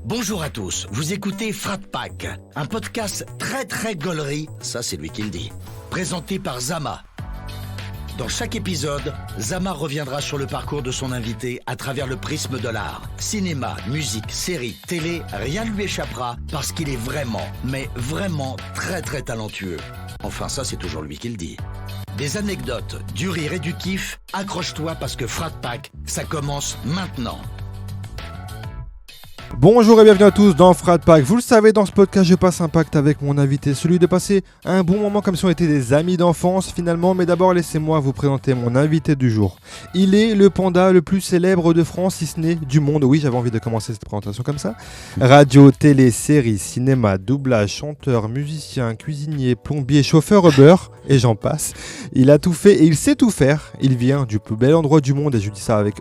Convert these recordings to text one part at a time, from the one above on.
Bonjour à tous, vous écoutez Frat Pack, un podcast très gaulerie, ça c'est lui qui le dit, présenté par Zama. Dans chaque épisode, Zama reviendra sur le parcours de son invité à travers le prisme de l'art. Cinéma, musique, série, télé, rien ne lui échappera parce qu'il est vraiment, mais vraiment très talentueux. Enfin ça c'est toujours lui qui le dit. Des anecdotes, du rire et du kiff, accroche-toi parce que Frat Pack, ça commence maintenant. Bonjour et bienvenue à tous dans Frat Pack. Vous le savez, dans ce podcast, je passe un pacte avec mon invité, celui de passer un bon moment comme si on était des amis d'enfance finalement. Mais d'abord, laissez-moi vous présenter mon invité du jour. Il est le panda le plus célèbre de France, si ce n'est du monde. Oui, j'avais envie de commencer cette présentation comme ça. Radio, télé, série, cinéma, doublage, chanteur, musicien, cuisinier, plombier, chauffeur Uber et j'en passe. Il a tout fait et il sait tout faire. Il vient du plus bel endroit du monde et je dis ça avec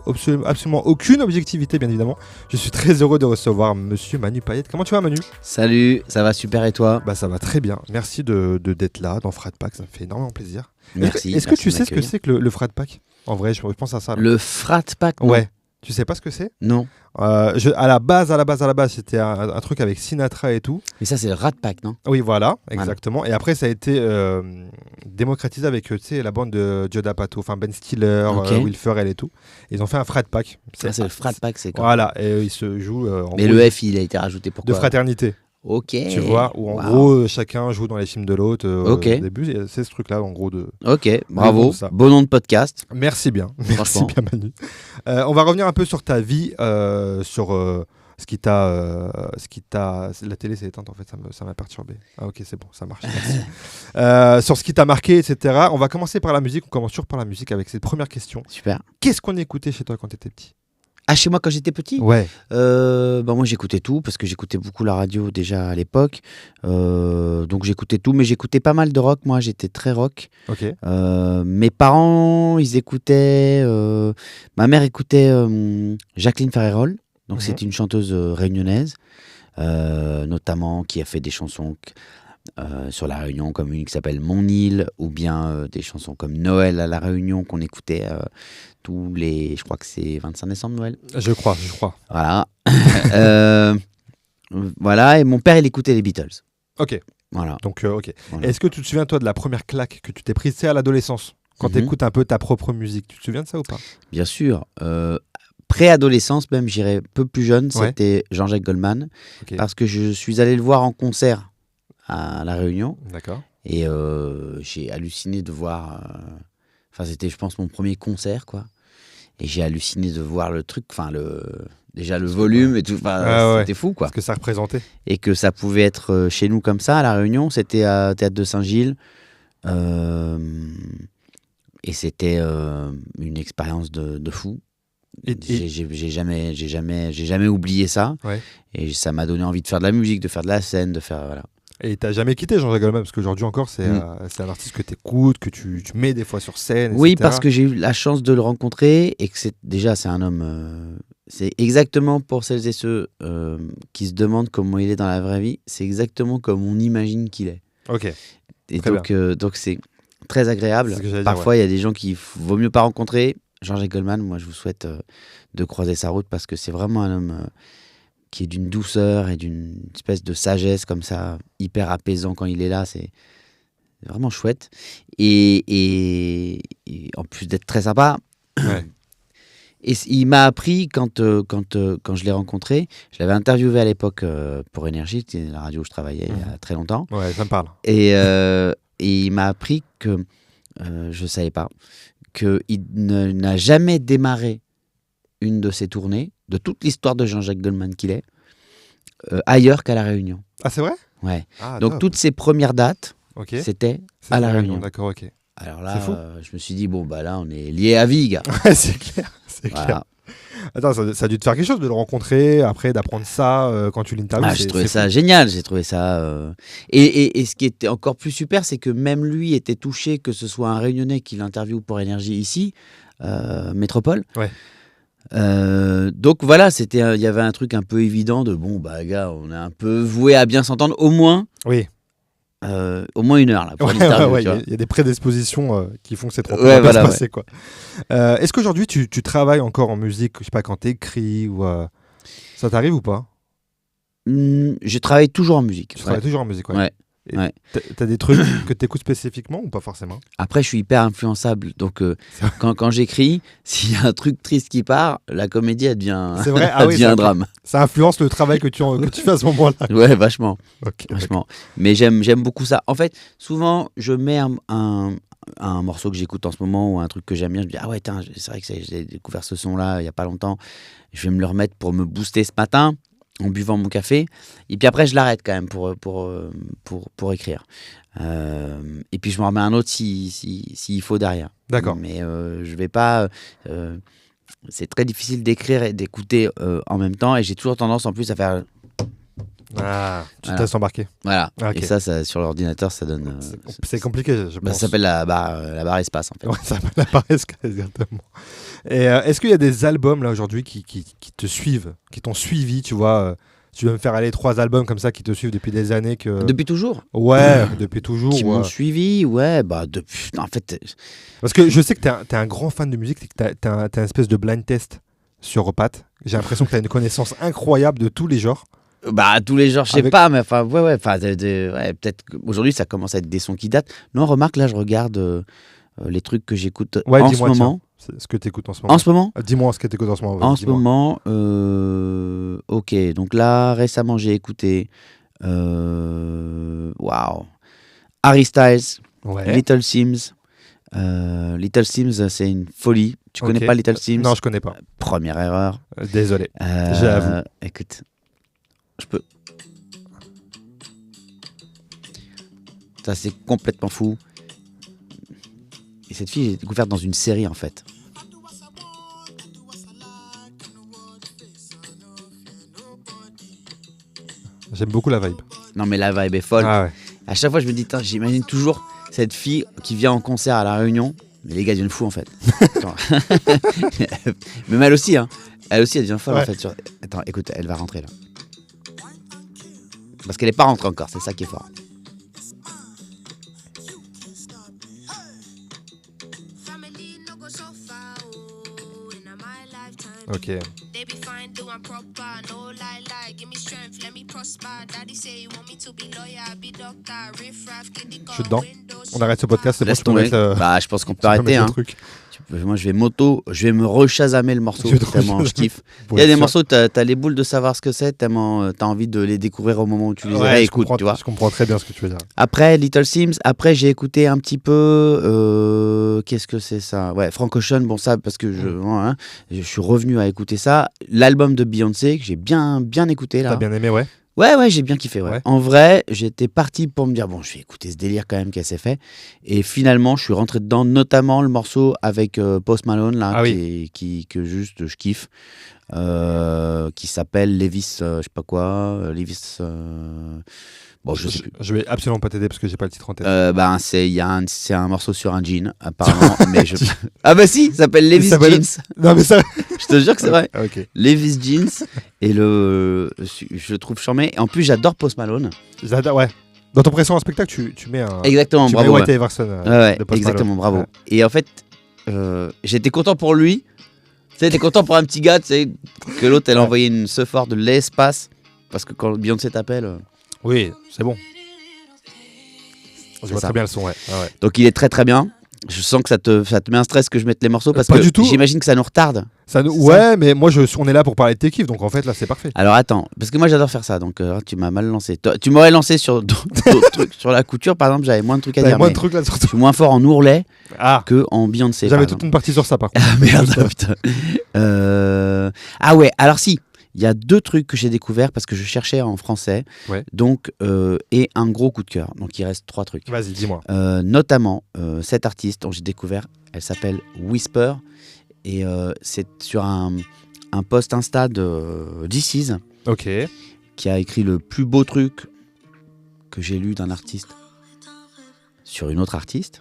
absolument aucune objectivité, bien évidemment. Je suis très heureux de recevoir Monsieur Manu Payette. Comment tu vas, Manu ? Salut, ça va super et toi ? Bah ça va très bien. Merci d'être là dans Frat Pack, ça me fait énormément plaisir. Merci. Est-ce que tu sais ce que c'est que le Frat Pack ? En vrai, je pense à ça. Là. Le Frat Pack ? Non. Ouais. Tu sais pas ce que c'est ? Non. À la base, c'était un truc avec Sinatra et tout. Mais ça, c'est le Rat Pack, non ? Oui, voilà, exactement. Et après, ça a été démocratisé avec la bande de Joe D'Apato, enfin Ben Stiller, Will Ferrell et tout. Ils ont fait un Frat Pack. C'est le Frat Pack, c'est quoi ? Voilà, et ils se jouent mais le F, il a été rajouté pourquoi ? de fraternité. Ok. Tu vois, où en gros, chacun joue dans les films de l'autre au début. C'est ce truc-là, en gros. Ok, bravo. Beau nom de podcast. Merci bien. Merci bien, Manu. On va revenir un peu sur ta vie, sur ce qui t'a. La télé s'est éteinte, en fait, ça m'a perturbé. Ah, ok, c'est bon, ça marche. Merci. Sur ce qui t'a marqué, etc. On va commencer par la musique. On commence toujours par la musique avec cette première question. Super. Qu'est-ce qu'on écoutait chez toi quand t'étais petit ? Ah, chez moi quand j'étais petit ? Ouais. Moi j'écoutais tout parce que j'écoutais beaucoup la radio déjà à l'époque. Donc j'écoutais tout, mais j'écoutais pas mal de rock. Moi j'étais très rock. Ok. Mes parents ils écoutaient. Ma mère écoutait Jacqueline Ferrerol. Donc c'est une chanteuse réunionnaise, notamment qui a fait des chansons sur la Réunion, comme une qui s'appelle Mon île, ou bien des chansons comme Noël à la Réunion qu'on écoutait tous les, je crois que c'est 25 décembre Noël. Je crois. Voilà. Voilà, et mon père il écoutait les Beatles. Ok. Voilà. Donc ok. Voilà. Est-ce que tu te souviens toi de la première claque que tu t'es prise à l'adolescence quand tu écoutes un peu ta propre musique ? Tu te souviens de ça ou pas ? Bien sûr. Préadolescence même, j'irais un peu plus jeune, c'était Jean-Jacques Goldman, parce que je suis allé le voir en concert à La Réunion. D'accord. Et j'ai halluciné de voir. Enfin, c'était, je pense, mon premier concert, quoi. Et j'ai halluciné de voir le truc, enfin, déjà le volume et tout. C'était fou, quoi. Ce que ça représentait. Et que ça pouvait être chez nous comme ça, à La Réunion. C'était à Théâtre de Saint-Gilles. Et c'était une expérience de fou. J'ai jamais oublié ça. Ouais. Et ça m'a donné envie de faire de la musique, de faire de la scène, de faire. Voilà. Et t'as jamais quitté Jean-Jacques Goldman, parce qu'aujourd'hui encore c'est un artiste que t'écoutes, que tu mets des fois sur scène, etc. Oui, parce que j'ai eu la chance de le rencontrer et que c'est un homme. C'est exactement pour celles et ceux qui se demandent comment il est dans la vraie vie, c'est exactement comme on imagine qu'il est. Ok. Et donc c'est très agréable. Parfois il y a des gens qu'il vaut mieux pas rencontrer. Jean-Jacques Goldman, moi je vous souhaite de croiser sa route parce que c'est vraiment un homme qui est d'une douceur et d'une espèce de sagesse comme ça, hyper apaisant quand il est là, c'est vraiment chouette. Et en plus d'être très sympa, et il m'a appris quand je l'ai rencontré, je l'avais interviewé à l'époque pour Énergie, c'était la radio où je travaillais il y a très longtemps. Ouais, ça me parle. Et il m'a appris que, je ne savais pas, qu'il n'a jamais démarré une de ses tournées, de toute l'histoire de Jean-Jacques Goldman qu'il est, ailleurs qu'à La Réunion. Ah, c'est vrai ? Ouais. Donc, toutes ses premières dates, c'était à La Réunion. D'accord, ok. Alors là, je me suis dit, bon, bah là, on est liés à vie, gars. Ouais, c'est clair. Clair. Attends, ça a dû te faire quelque chose de le rencontrer, après d'apprendre ça quand tu l'interviews. J'ai trouvé ça génial, j'ai trouvé ça... Et ce qui était encore plus super, c'est que même lui était touché que ce soit un Réunionnais qui l'interviewe pour Énergie ici, Métropole. Ouais. Donc voilà, il y avait un truc un peu évident de bon bah gars, on est un peu voué à bien s'entendre au moins. Oui. Au moins 1 heure là pour l'interview. Il y a des prédispositions qui font que c'est trop bien se passer quoi. Est-ce qu'aujourd'hui tu travailles encore en musique, je sais pas, quand t'écris ou ça t'arrive ou pas ? Je travaille toujours en musique. Tu travailles toujours en musique, ouais. Ouais. T'as des trucs que t'écoutes spécifiquement ou pas forcément? Après, je suis hyper influençable. Donc, quand j'écris, s'il y a un truc triste qui part, la comédie, elle devient, c'est vrai? elle devient un drame. Ça influence le travail que tu fais à ce moment-là. Ouais, vachement. Okay, vachement. Mais j'aime beaucoup ça. En fait, souvent, je mets un morceau que j'écoute en ce moment ou un truc que j'aime bien. Je me dis, ah ouais, c'est vrai que j'ai découvert ce son-là il n'y a pas longtemps. Je vais me le remettre pour me booster ce matin, en buvant mon café, et puis après je l'arrête quand même pour écrire. Et puis je m'en remets un autre s'il faut derrière. D'accord. Mais je vais pas. C'est très difficile d'écrire et d'écouter en même temps, et j'ai toujours tendance en plus à faire. Tu te laisses embarquer. Voilà. Okay. Et ça sur l'ordinateur, ça donne. C'est compliqué, je pense. Ça s'appelle la barre espace en fait. Ouais, ça s'appelle la barre espace, exactement. Et est-ce qu'il y a des albums là aujourd'hui qui te suivent, qui t'ont suivi, tu vois? Tu veux me faire aller 3 albums comme ça qui te suivent depuis des années Depuis toujours. Ouais, depuis toujours. Qui m'ont suivi, ouais, depuis. En fait. Parce que je sais que t'es un grand fan de musique, t'as une espèce de blind test sur Pat. J'ai l'impression que t'as une connaissance incroyable de tous les genres. Tous les genres, je sais pas, mais enfin, ouais, peut-être qu'aujourd'hui ça commence à être des sons qui datent. Non, remarque, là, je regarde les trucs que j'écoute en ce moment. Ce que tu écoutes en ce moment. En ce moment ? Dis-moi ce que tu écoutes en ce moment. En ce moment, ok, donc là, récemment, j'ai écouté Harry Styles, Little Sims. Little Sims, c'est une folie. Tu connais pas Little Sims ? Non, je connais pas. Première erreur. Désolé, j'avoue. Écoute, je peux. Ça, c'est complètement fou. Et cette fille, j'ai découvert dans une série en fait. J'aime beaucoup la vibe. Non, mais la vibe est folle. Ah ouais. À chaque fois, je me dis, j'imagine toujours cette fille qui vient en concert à La Réunion. Mais les gars deviennent fous en fait. Mais elle aussi, hein. Elle aussi, elle devient folle en fait. Attends, écoute, elle va rentrer là. Parce qu'elle n'est pas rentrée encore, c'est ça qui est fort. Ok. Je suis dedans. On arrête ce podcast, c'est bon. Laisse tomber. Je pense qu'on peut arrêter. Hein. Moi, je vais me rechasamer le morceau tellement je kiffe. Il y a des morceaux, t'as les boules de savoir ce que c'est, tellement t'as envie de les découvrir au moment où tu les réécoutes, tu vois. Je comprends très bien ce que tu veux dire. Après Little Sims, j'ai écouté un petit peu. Qu'est-ce que c'est ça ? Ouais, Frank Ocean, bon ça parce que je suis revenu à écouter ça. L'album de Beyoncé que j'ai bien écouté là. T'as bien aimé, ouais. Ouais, j'ai bien kiffé. Ouais. En vrai, j'étais parti pour me dire, bon, je vais écouter ce délire quand même qu'elle s'est fait. Et finalement, je suis rentré dedans, notamment le morceau avec Post Malone, là, que juste je kiffe, qui s'appelle Levis, je sais pas quoi, Levis... Bon, je vais absolument pas t'aider parce que j'ai pas le titre en tête. C'est un morceau sur un jean, apparemment. Mais Ah bah si, ça s'appelle Levi's Jeans. Non mais ça... Je te jure que c'est vrai. Okay. Levi's Jeans. Et je le trouve charmé. Et en plus, j'adore Post Malone. J'adore, ouais. Dans ton précédent spectacle, tu mets un... Exactement, bravo. White Everson. Exactement, bravo. Ouais. Et en fait, j'étais content pour lui. Tu sais, t'es content pour un petit gars, tu sais, que l'autre, elle a envoyé une sephore de l'espace. Parce que quand Beyoncé t'appelle... Oui, c'est bon. Je vois très bien le son, ouais. Donc il est très très bien. Je sens que ça te met un stress que je mette les morceaux parce que j'imagine que ça nous retarde. Mais moi on est là pour parler de tes kiffs, donc en fait là c'est parfait. Alors attends, parce que moi j'adore faire ça, donc tu m'as mal lancé. Tu m'aurais lancé sur d'autres trucs, sur la couture par exemple, j'avais moins de trucs à dire. Moins de trucs là surtout. Je suis moins fort en ourlet que en Beyoncé. J'avais toute une partie sur ça par contre. Ah merde, putain. Ah ouais, alors si. Il y a 2 trucs que j'ai découverts parce que je cherchais en français, donc, et un gros coup de cœur. Donc il reste 3 trucs. Vas-y, dis-moi. Notamment, cette artiste dont j'ai découvert, elle s'appelle Whisper, et c'est sur un post Insta de This Is, qui a écrit le plus beau truc que j'ai lu d'un artiste sur une autre artiste.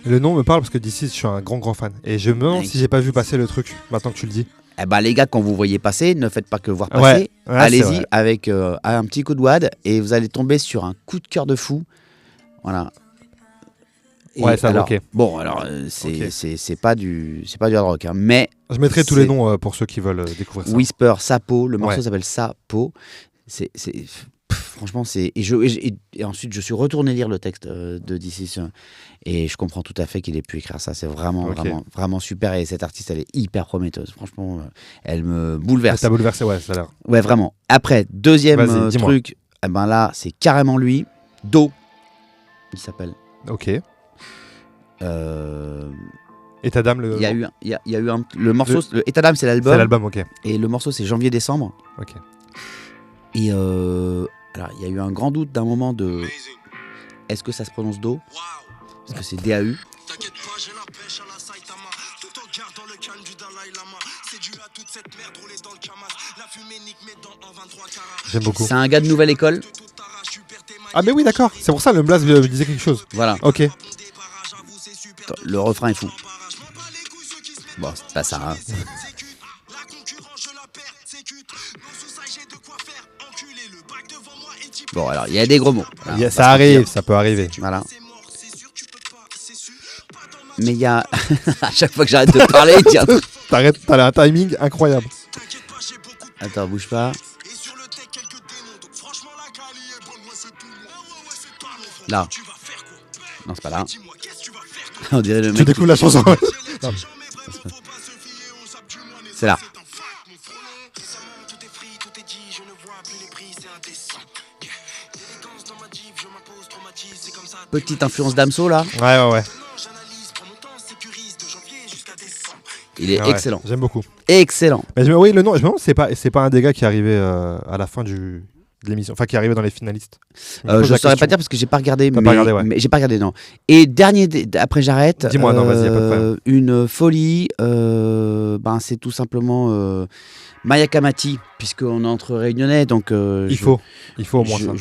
Le nom me parle parce que d'ici, je suis un grand fan. Et je me demande si j'ai pas vu passer le truc, maintenant que tu le dis. Eh ben, les gars, quand vous voyez passer, ne faites pas que voir passer. Allez-y avec un petit coup de wad et vous allez tomber sur un coup de cœur de fou. Voilà. Ouais, ça, alors, ok. Bon, alors, c'est pas du hard rock, hein, mais... Je mettrai tous les noms pour ceux qui veulent découvrir ça. Whisper, Sapo, le morceau s'appelle Sapo. Franchement, c'est... Et ensuite, je suis retourné lire le texte de This et je comprends tout à fait qu'il ait pu écrire ça. C'est vraiment super. Et cette artiste, elle est hyper prometteuse. Franchement, elle me bouleverse. Ça t'a bouleversé, ouais, ça a l'air. Ouais, vraiment. Après, deuxième truc, eh ben là, c'est carrément lui. Do, il s'appelle. Ok. État d'âme, Il y a eu le morceau. État d'âme, c'est l'album. C'est l'album, ok. Et le morceau, c'est janvier-décembre. Ok. Et alors, il y a eu un grand doute d'un moment de. Est-ce que ça se prononce Do? Parce que c'est DAU. J'aime beaucoup. C'est un gars de nouvelle école. Ah, mais oui, d'accord. C'est pour ça le Blaze me disait quelque chose. Voilà. Ok. Attends, le refrain est fou. Bon, c'est pas ça. Hein. Bon, alors, il y a des gros mots. Alors, ça arrive, ça peut arriver. Voilà. Mais il y a... à chaque fois que j'arrête de parler, il dit un truc. T'as un timing incroyable. Attends, bouge pas. Là. Non, c'est pas là. On dirait le mec. Tu découvres la chanson. C'est là. Petite influence d'Amso là. Ouais. Il est excellent. J'aime beaucoup. Excellent. Mais oui, le nom, je me demande, c'est pas un des gars qui est arrivé à la fin de l'émission, enfin qui est arrivé dans les finalistes. Je saurais pas dire parce que j'ai pas regardé. Mais j'ai pas regardé, non. Et dernier, après j'arrête. Dis-moi, non, vas-y, y a pas de problème. Une folie, c'est tout simplement Maya Kamati, puisqu'on est entre Réunionnais, donc. Il faut au moins ça.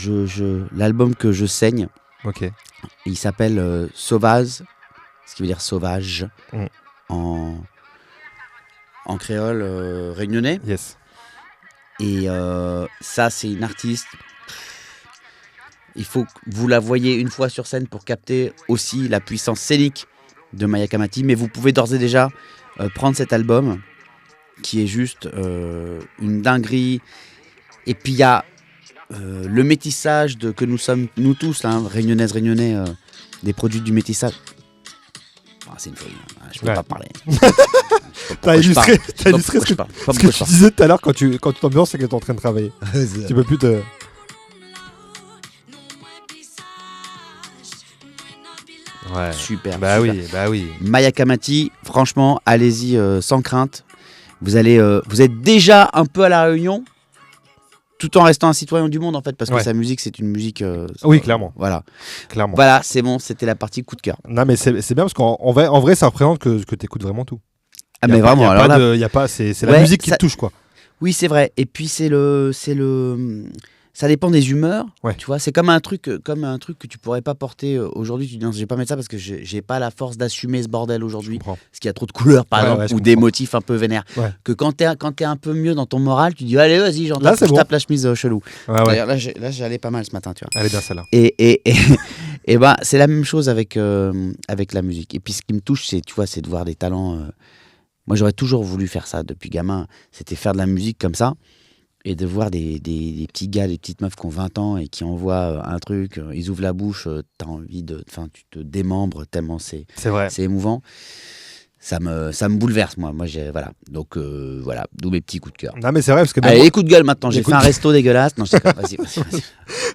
L'album que je saigne. Ok. Il s'appelle Sauvage, ce qui veut dire sauvage en créole réunionnais. Yes. Et ça, c'est une artiste. Il faut que vous la voyez une fois sur scène pour capter aussi la puissance scénique de Maya Kamati. Mais vous pouvez d'ores et déjà prendre cet album qui est juste une dinguerie. Et puis il y a le métissage que nous sommes, nous tous, là, réunionnaises, réunionnais, des produits du métissage. C'est une folie, je peux pas parler. T'as illustré ce que tu disais tout à l'heure quand tu t'ambiances, c'est que t'es en train de travailler. Tu peux plus te... Ouais. Super. Bah super. oui. Maya Kamati, franchement, allez-y sans crainte. Vous êtes déjà un peu à la Réunion, tout en restant un citoyen du monde en fait, parce que sa musique c'est une musique. Oui, clairement. Voilà. Clairement. Voilà, c'est bon, c'était la partie coup de cœur. Non, mais c'est bien parce qu'en vrai, ça représente que t'écoutes vraiment tout. Ah, mais vraiment, alors là. C'est la musique qui te touche, quoi. Oui, c'est vrai. Et puis ça dépend des humeurs. Ouais. Tu vois, c'est comme un truc que tu pourrais pas porter aujourd'hui. Tu dis non, je vais pas mettre ça parce que j'ai pas la force d'assumer ce bordel aujourd'hui. Parce qu'il y a trop de couleurs, par exemple, ou des motifs un peu vénères. Ouais. Que quand t'es un peu mieux dans ton moral, tu dis allez, vas-y, je tape la chemise chelou. Ouais. D'ailleurs, là, j'allais pas mal ce matin, tu vois. Elle est bien celle-là. Et bah, c'est la même chose avec la musique. Et puis ce qui me touche, c'est de voir des talents. Moi, j'aurais toujours voulu faire ça depuis gamin. C'était faire de la musique comme ça. Et de voir des petits gars, des petites meufs qui ont 20 ans et qui envoient un truc, ils ouvrent la bouche, t'as envie tu te démembres tellement c'est émouvant. Ça me bouleverse, moi voilà. Donc voilà, d'où mes petits coups de cœur. Non mais c'est vrai parce que allez, les coups de gueule maintenant, j'ai fait un resto dégueulasse. Non, je sais pas, vas-y.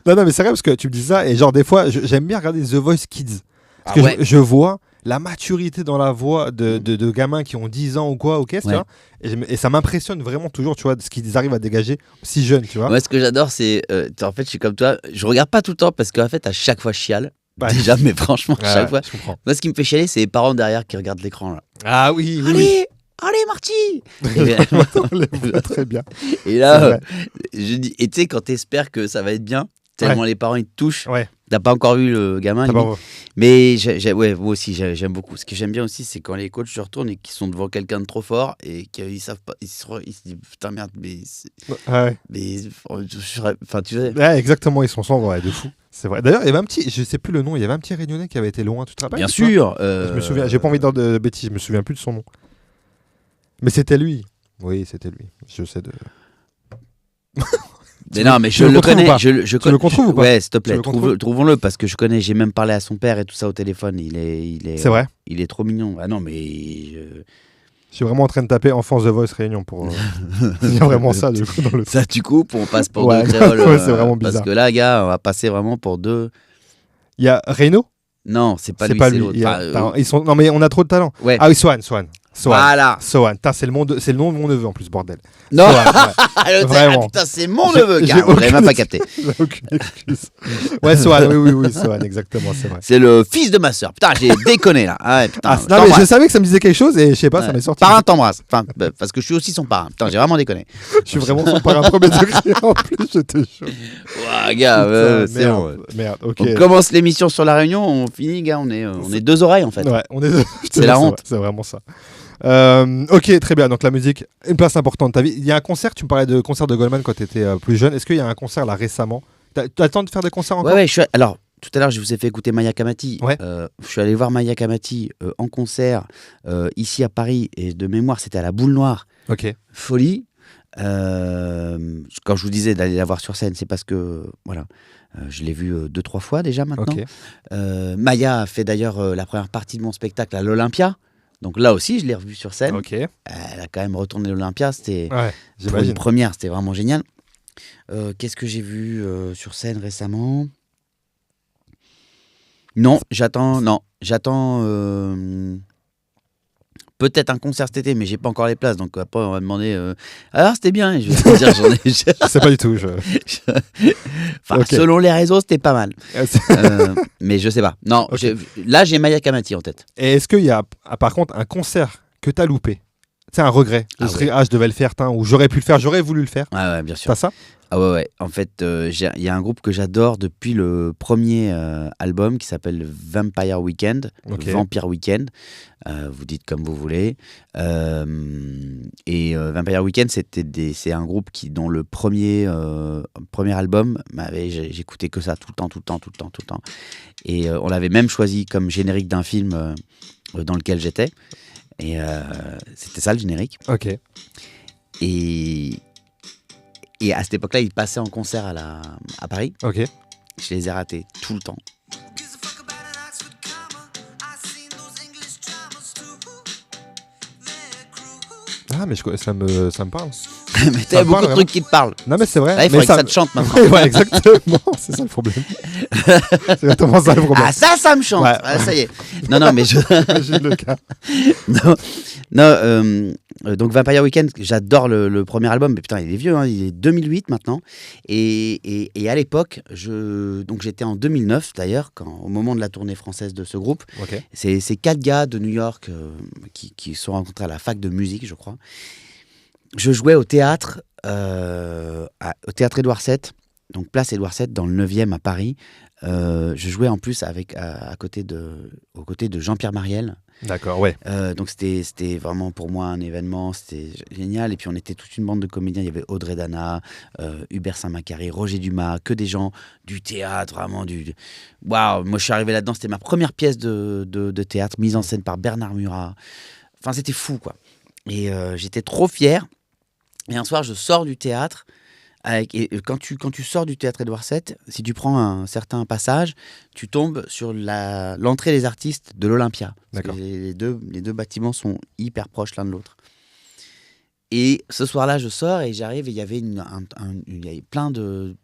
Non mais c'est vrai parce que tu me dis ça et genre des fois j'aime bien regarder The Voice Kids. Parce que je vois la maturité dans la voix de gamins qui ont 10 ans ou quoi, ok, tu vois, et ça m'impressionne vraiment toujours, tu vois, ce qu'ils arrivent à dégager si jeunes, tu vois. Moi, ce que j'adore, c'est, en fait, je suis comme toi, je regarde pas tout le temps parce qu'en fait, à chaque fois, je chiale. Déjà, mais franchement, à chaque fois. Moi, ce qui me fait chialer, c'est les parents derrière qui regardent l'écran, là. Ah oui. Allez, Marty. On les voit très bien. Et là, je dis, et tu sais, quand t'espères que ça va être bien, tellement les parents ils te touchent. T'as pas encore vu le gamin, mais moi aussi j'aime beaucoup. Ce que j'aime bien aussi, c'est quand les coachs se retournent et qu'ils sont devant quelqu'un de trop fort et qu'ils savent pas, ils se disent putain merde, mais enfin tu sais. Ouais, exactement, ils sont sombres, de fou. C'est vrai. D'ailleurs, il y avait un petit, je sais plus le nom, il y avait un petit Réunionnais qui avait été loin, tu te rappelles? Bien sûr. Je me souviens, j'ai pas envie de dire de bêtises, je me souviens plus de son nom. Mais c'était lui. Oui, c'était lui. Je sais de. Mais non, mais je le connais. Tu le retrouves ou pas? Ouais, s'il te plaît, trouvons-le parce que je connais. J'ai même parlé à son père et tout ça au téléphone. Il est. C'est vrai. Il est trop mignon. Ah non, mais. Je suis vraiment en train de taper enfance The Voice Réunion pour. Il y a vraiment ça du coup dans le. Ça, tu coupes, on passe pour deux créoles. Ouais, c'est vraiment bizarre. Parce que là, gars, on va passer vraiment pour deux. Il y a Reno. Non, c'est pas lui. C'est l'autre. Ils sont. Non, mais on a trop de talent. Ouais. Ah oui, Swan. Voilà. Swan. C'est le nom de mon neveu en plus, bordel. Non. Swan, vraiment. Putain, c'est mon neveu, gars. On l'avait même pas capté. J'ai aucune excuse. Ouais, Swan. Oui, Swan, exactement, c'est vrai. C'est le fils de ma sœur. Putain, j'ai déconné là. Ah, ouais, putain, non, mais je savais que ça me disait quelque chose et je sais pas, ça m'est sorti. Parrain t'embrasse. Enfin, parce que je suis aussi son parrain. Putain, j'ai vraiment déconné. Je suis vraiment son parrain premier degré en plus, je te jure. Ouah, gars, c'est bon. Merde, ok. On commence l'émission sur La Réunion, on finit, gars, on est deux oreilles en fait. Ouais, c'est la honte. C'est vraiment ça. Ok, très bien. Donc la musique, une place importante de ta vie. Il y a un concert, tu me parlais de concert de Goldman quand tu étais plus jeune. Est-ce qu'il y a un concert là récemment? T'as le temps de faire des concerts encore? Ouais, alors, tout à l'heure, je vous ai fait écouter Maya Kamati. Ouais. Je suis allé voir Maya Kamati en concert ici à Paris et de mémoire, c'était à la Boule Noire. Ok. Folie. Quand je vous disais d'aller la voir sur scène, c'est parce que voilà, je l'ai vue 2-3 fois déjà maintenant. Okay. Maya a fait d'ailleurs la première partie de mon spectacle à l'Olympia. Donc là aussi, je l'ai revue sur scène. Ok. Elle a quand même retourné l'Olympia. C'était pour une première, c'était vraiment génial. Qu'est-ce que j'ai vu sur scène récemment? Non, j'attends. Peut-être un concert cet été, mais j'ai pas encore les places. Donc après, on va demander. Alors, c'était bien. Et je vais te dire, j'en ai. Je sais pas du tout. Enfin, okay. Selon les réseaux, c'était pas mal. Mais je sais pas. Non, okay. Là, j'ai Maya Kamati en tête. Et est-ce qu'il y a, par contre, un concert que t'as loupé? C'est un regret. Je devais le faire, ou j'aurais pu le faire, j'aurais voulu le faire. Ouais, bien sûr. T'as ça? Ah ouais. En fait, il y a un groupe que j'adore depuis le premier album qui s'appelle Vampire Weekend. Okay. Vampire Weekend. Vous dites comme vous voulez. Et Vampire Weekend, c'est un groupe dont le premier album, j'écoutais que ça tout le temps. Et on l'avait même choisi comme générique d'un film dans lequel j'étais. Et c'était ça le générique. Ok. Et à cette époque-là, ils passaient en concert à Paris. Ok. Je les ai ratés tout le temps. Ah, mais ça me parle. Mais t'as beaucoup de trucs qui te parlent. Non, mais c'est vrai. Là, il faudrait que ça te chante maintenant. Ouais, exactement. C'est ça le problème. C'est exactement ça le problème. Ah, ça me chante. Ouais. Ah, ça y est. Non, mais J'imagine le cas. Donc Vampire Weekend, j'adore le premier album, mais putain, il est vieux, hein, il est 2008 maintenant. Et à l'époque, donc j'étais en 2009 d'ailleurs, au moment de la tournée française de ce groupe. Okay. C'est 4 gars de New York qui se sont rencontrés à la fac de musique, je crois. Je jouais au théâtre Édouard VII, donc place Édouard VII dans le 9e à Paris. Je jouais en plus aux côtés de Jean-Pierre Mariel. D'accord, ouais. Donc c'était vraiment pour moi un événement, c'était génial. Et puis on était toute une bande de comédiens. Il y avait Audrey Dana, Hubert Saint-Macary, Roger Dumas, que des gens du théâtre, vraiment waouh. Moi je suis arrivé là-dedans, c'était ma première pièce de théâtre, mise en scène par Bernard Murat. Enfin c'était fou quoi. Et j'étais trop fier. Et un soir je sors du théâtre. Et quand tu sors du théâtre Édouard VII, si tu prends un certain passage, tu tombes sur l'entrée des artistes de l'Olympia. D'accord. Les deux bâtiments sont hyper proches l'un de l'autre. Et ce soir-là, je sors et j'arrive et il y avait plein de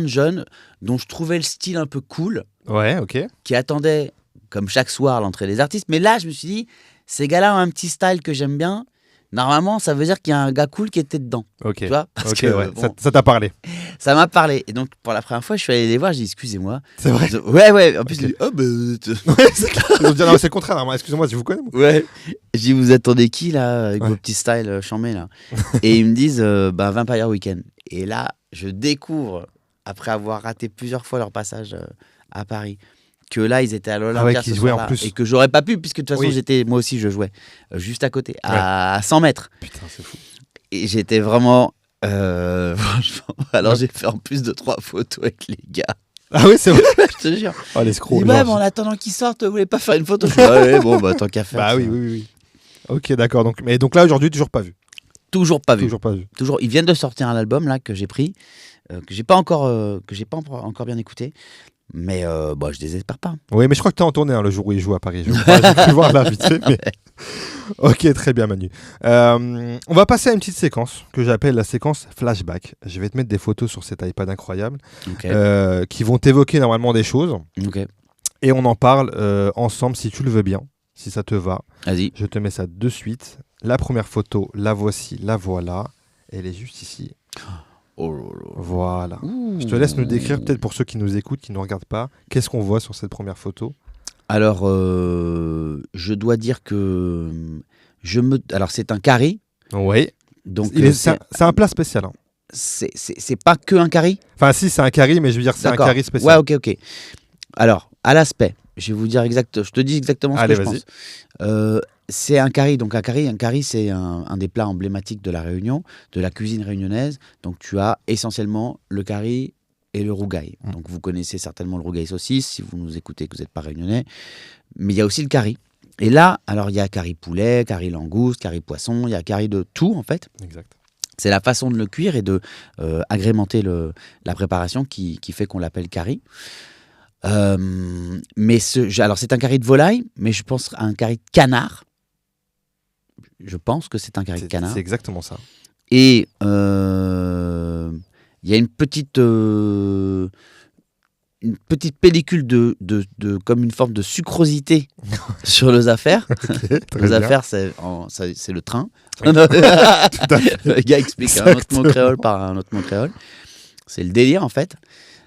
jeunes dont je trouvais le style un peu cool. Ouais, ok. Qui attendaient, comme chaque soir, l'entrée des artistes. Mais là, je me suis dit, ces gars-là ont un petit style que j'aime bien. Normalement, ça veut dire qu'il y a un gars cool qui était dedans. Ok. Tu vois, parce que, ouais. Bon, ça t'a parlé. Ça m'a parlé. Et donc, pour la première fois, je suis allé les voir. J'ai dit, excusez-moi. C'est vrai. Ouais. En plus, okay. Oh, ouais, c'est clair. C'est le contraire. Normalement. Excusez-moi, je vous connais. Moi. Ouais. J'ai dit, vous attendez qui, là, avec vos petits styles chambés, là? Et ils me disent, Vampire Weekend. Et là, je découvre, après avoir raté plusieurs fois leur passage à Paris, que là, ils étaient à l'Olympia qu'ils jouaient en plus. Et que j'aurais pas pu, puisque de toute façon, moi aussi, je jouais juste à côté, à 100 mètres. Putain, c'est fou. Et j'étais vraiment... franchement... Alors, j'ai fait en plus de 3 photos avec les gars. Ah oui, c'est vrai. Je te jure. Oh, l'escroc. Même en attendant qu'ils sortent, vous voulez pas faire une photo? Je dis, ouais, bon, bah tant qu'à faire. Bah oui. Ok, d'accord. Donc là, aujourd'hui, toujours pas vu. Toujours pas vu. Toujours pas vu. Toujours. Ils viennent de sortir un album là que j'ai pris, que j'ai pas encore bien écouté. Mais je désespère pas. Oui, mais je crois que tu es en tournée le jour où il joue à Paris. J'ai cru voir l'invité. Mais... Ok, très bien, Manu. On va passer à une petite séquence que j'appelle la séquence flashback. Je vais te mettre des photos sur cet iPad incroyable qui vont t'évoquer normalement des choses. Et on en parle ensemble si tu le veux bien, si ça te va. Vas-y. Je te mets ça de suite. La première photo, la voici, la voilà. Elle est juste ici. Voilà. Je te laisse nous décrire, peut-être pour ceux qui nous écoutent, qui ne nous regardent pas, qu'est-ce qu'on voit sur cette première photo? Alors, je dois dire que alors c'est un curry. Oui. Donc c'est un plat spécial. Hein. C'est pas que un curry. Enfin, si, c'est un curry, mais je veux dire, c'est un curry spécial. Ouais, ok. Alors, à l'aspect, je vais vous dire je te dis exactement ce que je pense. C'est un curry. Donc un curry, c'est un des plats emblématiques de la Réunion, de la cuisine réunionnaise. Donc tu as essentiellement le curry et le rougail. Donc vous connaissez certainement le rougail saucisse si vous nous écoutez, que vous n'êtes pas réunionnais. Mais il y a aussi le curry. Et là, alors il y a curry poulet, curry langouste, curry poisson, il y a curry de tout en fait. Exact. C'est la façon de le cuire et de agrémenter la préparation qui fait qu'on l'appelle curry. Alors c'est un curry de volaille, mais je pense à un curry de canard. Je pense que c'est un curry de canard. C'est exactement ça. Et il y a une petite pellicule de comme une forme de sucrosité sur les affaires. Les affaires, c'est le train. Le gars explique un autre mot créole par un autre mot créole. C'est le délire en fait.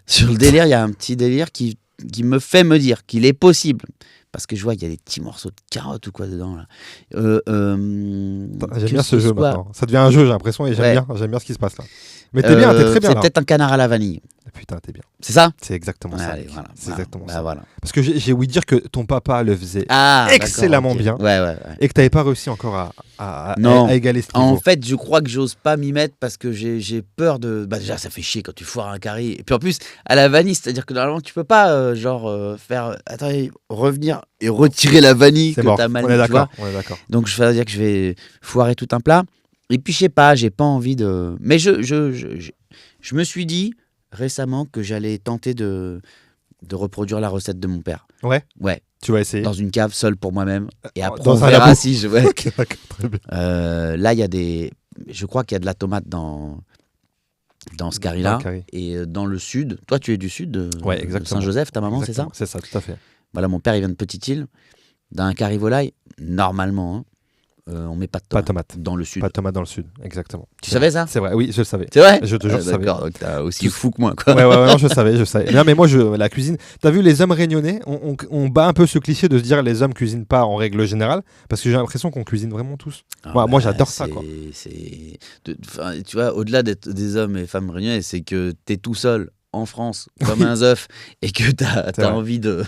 Sur le délire, il y a un petit délire qui me fait me dire qu'il est possible. Parce que je vois qu'il y a des petits morceaux de carottes ou quoi dedans là. J'aime bien ce jeu maintenant. Ça devient un jeu, j'ai l'impression, et j'aime bien ce qui se passe là. Mais t'es bien, t'es très bien. C'est peut-être un canard à la vanille. Putain, t'es bien. C'est ça? C'est exactement ça. Allez, voilà. C'est exactement ça. Voilà. Parce que j'ai ouï dire que ton papa le faisait excellemment bien. Ouais. Et que t'avais pas réussi encore à égaler ce niveau. En fait, je crois que j'ose pas m'y mettre parce que j'ai peur de. Bah déjà, ça fait chier quand tu foires un curry. Et puis en plus, à la vanille, c'est-à-dire que normalement, tu peux pas faire. Attendez, revenir et retirer la vanille que t'as mal. On est d'accord. Donc je vais dire que je vais foirer tout un plat. Et puis je sais pas, j'ai pas envie de. Mais je me suis dit récemment que j'allais tenter de reproduire la recette de mon père. Ouais. Tu vas essayer. Dans une cave, seule pour moi-même. Et après, on verra si je. Ouais. Okay, d'accord, très bien. Là, il y a je crois qu'il y a de la tomate dans ce curry-là. Et dans le sud. Toi, tu es du sud de Saint-Joseph, ta maman, exactement. C'est ça? C'est ça, tout à fait. Voilà, mon père, il vient de Petite-Île. Dans un curry volaille, normalement, on met pas de tomate dans le sud. Pas de tomate dans le sud, exactement. Tu savais ça? C'est vrai, oui, je le savais. C'est vrai? Je te jure, je savais. D'accord, donc t'es aussi fou que moi, quoi. Ouais, non, je savais. Non, mais moi, la cuisine. T'as vu, les hommes réunionnais, on bat un peu ce cliché de se dire les hommes cuisinent pas en règle générale, parce que j'ai l'impression qu'on cuisine vraiment tous. Moi, j'adore ça, quoi. Tu vois, au-delà des hommes et femmes réunionnais, c'est que t'es tout seul en France comme un œuf et que t'as envie de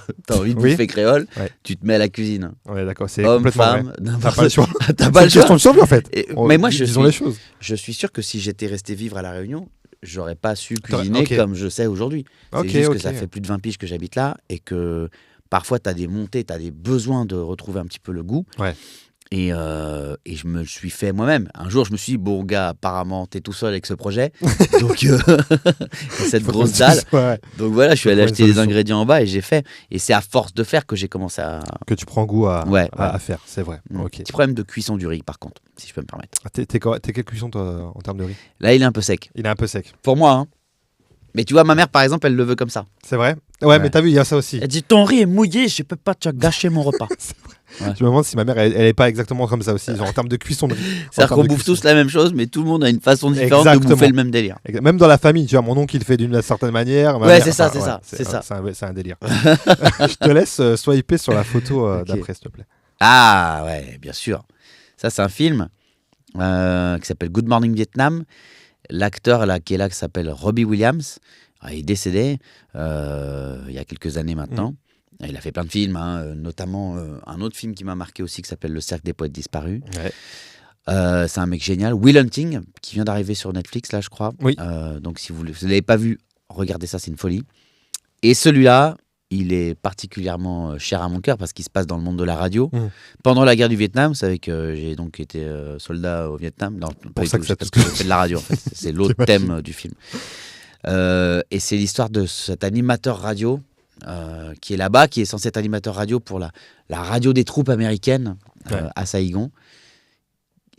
bouffer créole, tu te mets à la cuisine. Ouais, d'accord, c'est homme, complètement femme, t'as pas le choix. T'as pas le choix. C'est une question de survie en fait. Mais moi, je suis sûr que si j'étais resté vivre à La Réunion, j'aurais pas su cuisiner comme je sais aujourd'hui. C'est juste que ça fait plus de 20 piges que j'habite là et que parfois t'as des montées, t'as des besoins de retrouver un petit peu le goût. Ouais. Et je me le suis fait moi-même. Un jour, je me suis dit, bon, gars, apparemment, t'es tout seul avec ce projet. Donc, cette grosse dalle. Ouais. Donc voilà, je suis allé acheter des ingrédients en bas et j'ai fait. Et c'est à force de faire que j'ai commencé à. Que tu prends goût à faire, c'est vrai. Okay. Petit problème de cuisson du riz, par contre, si je peux me permettre. T'es quelle cuisson, toi, en termes de riz? Là, il est un peu sec. Il est un peu sec. Pour moi, hein. Mais tu vois, ma mère, par exemple, elle le veut comme ça. C'est vrai? Ouais, mais t'as vu, il y a ça aussi. Elle dit, ton riz est mouillé, je peux pas, tu as gâché mon repas. C'est vrai. Ouais. Je me demande si ma mère, elle est pas exactement comme ça aussi, genre en termes de cuisson de riz. C'est-à-dire qu'on bouffe tous la même chose, mais tout le monde a une façon différente de bouffer le même délire. Même dans la famille, tu vois, mon oncle, il le fait d'une certaine manière. Ouais, c'est ça. C'est un délire. Je te laisse swiper sur la photo d'après, s'il te plaît. Ah, ouais, bien sûr. Ça, c'est un film qui s'appelle Good Morning Vietnam. L'acteur qui est là, qui s'appelle Robbie Williams, il est décédé il y a quelques années maintenant. Il a fait plein de films, notamment un autre film qui m'a marqué aussi qui s'appelle Le Cercle des Poètes Disparus. Ouais. C'est un mec génial. Will Hunting, qui vient d'arriver sur Netflix, là, je crois. Oui. Donc, si vous ne l'avez pas vu, regardez ça, c'est une folie. Et celui-là, il est particulièrement cher à mon cœur parce qu'il se passe dans le monde de la radio. Pendant la guerre du Vietnam, vous savez que j'ai donc été soldat au Vietnam. Non, pas du tout, c'est parce que je fais de la radio en fait. C'est l'autre thème du film. Et c'est l'histoire de cet animateur radio qui est là-bas, qui est censé être animateur radio pour la radio des troupes américaines à Saïgon.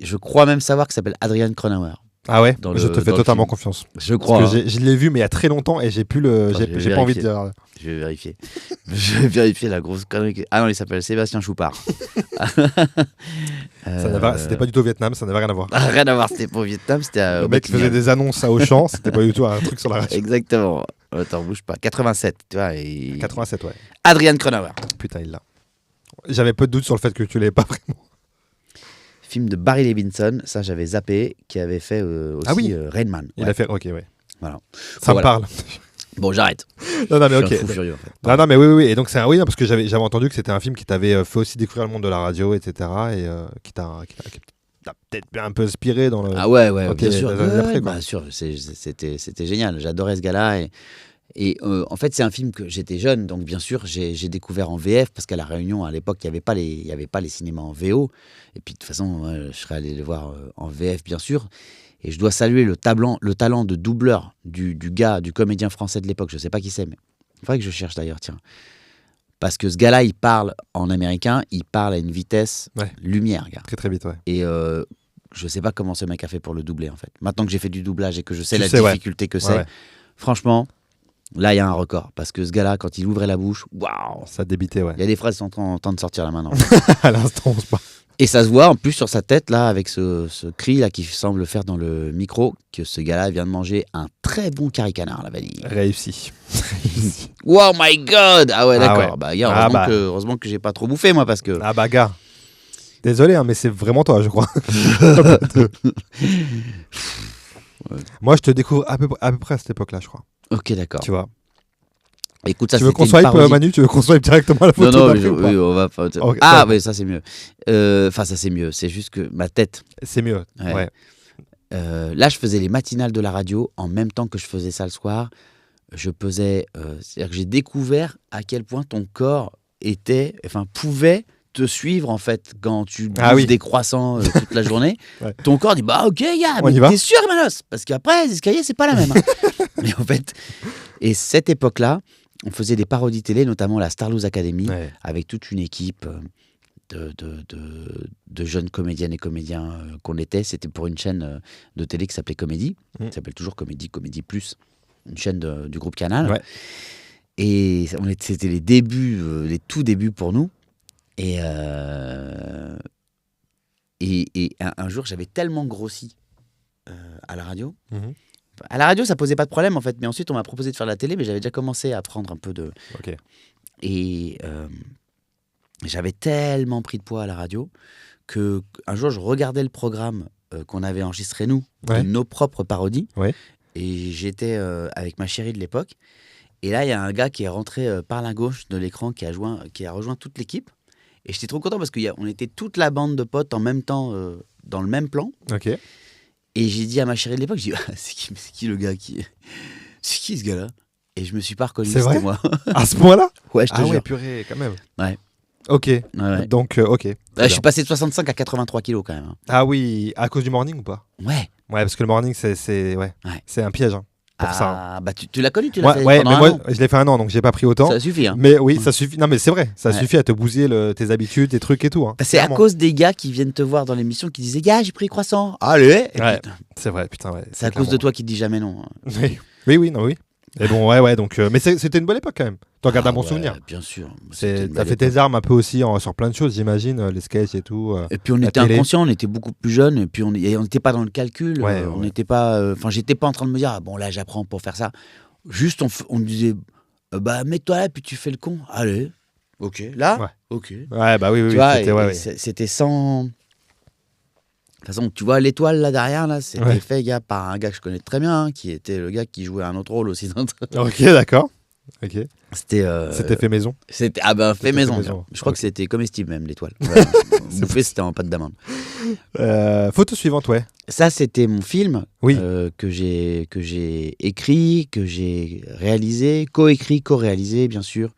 Je crois même savoir qu'il s'appelle Adrian Cronauer. Ah ouais, je te fais totalement confiance. Je crois. Parce que je l'ai vu, mais il y a très longtemps et j'ai pas envie de dire. Je vais vérifier. Je vais vérifier la grosse connerie. Ah non, il s'appelle Sébastien Choupard. C'était pas du tout au Vietnam, ça n'avait rien à voir. Rien à voir, c'était pas au Vietnam, c'était le mec qui faisait des annonces à Auchan, c'était pas du tout un truc sur la radio. Exactement. Attends, bouge pas. 87, tu vois. 87, ouais. Adrian Cronauer. Putain, il l'a. J'avais peu de doute sur le fait que tu l'avais pas vraiment. Film de Barry Levinson, ça j'avais zappé, qui avait fait aussi Rain Man. Il a fait, ok, ouais. Voilà. Ça me parle. Bon, j'arrête. Non, mais ok. Je suis un fou furieux, en fait. Non, mais oui. Et donc, oui, parce que j'avais entendu que c'était un film qui t'avait fait aussi découvrir le monde de la radio, etc. Et qui t'a peut-être un peu inspiré dans le. Ah ouais, bien sûr. Bien sûr, c'était génial. J'adorais ce gars-là. Et en fait, c'est un film que j'étais jeune, donc bien sûr, j'ai découvert en VF, parce qu'à La Réunion, à l'époque, il n'y avait pas les cinémas en VO. Et puis, de toute façon, je serais allé les voir en VF, bien sûr. Et je dois saluer le talent de doubleur du comédien français de l'époque. Je ne sais pas qui c'est, mais il faudrait que je cherche d'ailleurs, tiens. Parce que ce gars-là, il parle en américain, il parle à une vitesse lumière, gars. Très, très vite, ouais. Et je ne sais pas comment ce mec a fait pour le doubler, en fait. Maintenant que j'ai fait du doublage et que je sais la difficulté que c'est, franchement... Là, il y a un record. Parce que ce gars-là, quand il ouvrait la bouche, waouh, ça débitait, ouais. Il y a des phrases qui sont en train de sortir là maintenant. À l'instant, on se parle. Et ça se voit en plus sur sa tête, là, avec ce cri là qui semble faire dans le micro, que ce gars-là vient de manger un très bon curry-canard, la vanille. Réussi. Wow, my God. Ah ouais, d'accord. Ouais. Bah, gars, heureusement que j'ai pas trop bouffé, moi, parce que... Ah bah, gars. Désolé, hein, mais c'est vraiment toi, je crois. Moi, je te découvre à peu près à cette époque-là, je crois. Ok, d'accord. Tu vois. Écoute, ça, tu veux qu'on swipe, Manu? Tu veux qu'on swipe directement la photo? Non, oui, on va pas... Okay, oui, ça c'est mieux. Enfin, ça c'est mieux. C'est juste que ma tête... C'est mieux, ouais. Là, je faisais les matinales de la radio en même temps que je faisais ça le soir. Je pesais... c'est-à-dire que j'ai découvert à quel point ton corps pouvait te suivre, en fait, quand tu bouffes des croissants toute la journée. Ton corps dit, bah ok, gars, mais t'es sûr, Manos? Parce qu'après, les escaliers, c'est pas la même. Mais en fait... Et cette époque-là, on faisait des parodies télé, notamment la Starloose Academy, avec toute une équipe de jeunes comédiennes et comédiens qu'on était. C'était pour une chaîne de télé qui s'appelait Comédie. Ça s'appelle toujours Comédie Plus, une chaîne du groupe Canal. Ouais. Et c'était les débuts, les tout débuts pour nous. Et un jour, j'avais tellement grossi à la radio. À la radio, ça posait pas de problème, en fait. Mais ensuite, on m'a proposé de faire la télé, mais j'avais déjà commencé à prendre un peu de... Okay. Et j'avais tellement pris de poids à la radio qu'un jour, je regardais le programme qu'on avait enregistré, nous, de nos propres parodies. Ouais. Et j'étais avec ma chérie de l'époque. Et là, il y a un gars qui est rentré par la gauche de l'écran, qui a rejoint toute l'équipe. Et j'étais trop content parce qu'on était toute la bande de potes en même temps, dans le même plan. Ok. Et j'ai dit à ma chérie de l'époque, c'est qui le gars c'est qui ce gars-là? Et je me suis pas reconnu, c'était moi. À ce point-là? Ouais, je te jure. Ah ouais, purée, quand même. Ouais. Ok, donc ok. Je suis passé de 65 à 83 kilos quand même. Ah oui, à cause du morning ou pas? Ouais. Ouais, parce que le morning, c'est un piège. Hein. Pour ça. Bah tu l'as connu, tu l'as fait mais moi, an. je l'ai fait 1 an, donc j'ai pas pris autant. Ça suffit. Hein. Mais oui, ça suffit. Non, mais c'est vrai, ça suffit à te bousiller tes habitudes, tes trucs et tout. Hein, c'est à cause des gars qui viennent te voir dans l'émission qui disaient, gars, j'ai pris croissant. Allez. C'est vrai, putain. Ouais, c'est à cause de toi qui te dis jamais non. Oui. Et bon, donc, mais c'était une bonne époque quand même. T'en gardes un bon souvenir. Bien sûr. T'as fait tes armes un peu aussi sur plein de choses, j'imagine, les sketchs et tout. Et puis on était inconscients, on était beaucoup plus jeunes, et puis on n'était pas dans le calcul. On n'était pas. Enfin, j'étais pas en train de me dire, bon là, j'apprends pour faire ça. Juste, on me disait, bah mets-toi là, puis tu fais le con. Allez. Ok. Là. Ok. Ouais, bah oui. Tu vois, c'était sans. De toute façon, tu vois, l'étoile là derrière, là, c'était fait par un gars que je connais très bien, qui était le gars qui jouait un autre rôle aussi. Ok, d'accord. Ok. C'était fait maison. Fait maison. Je crois que c'était comestible même, l'étoile. Bouffé, c'était en pâte d'amande. Photo suivante, ouais. Ça, c'était mon film Oui. que j'ai écrit, que j'ai réalisé, co-écrit, co-réalisé, bien sûr,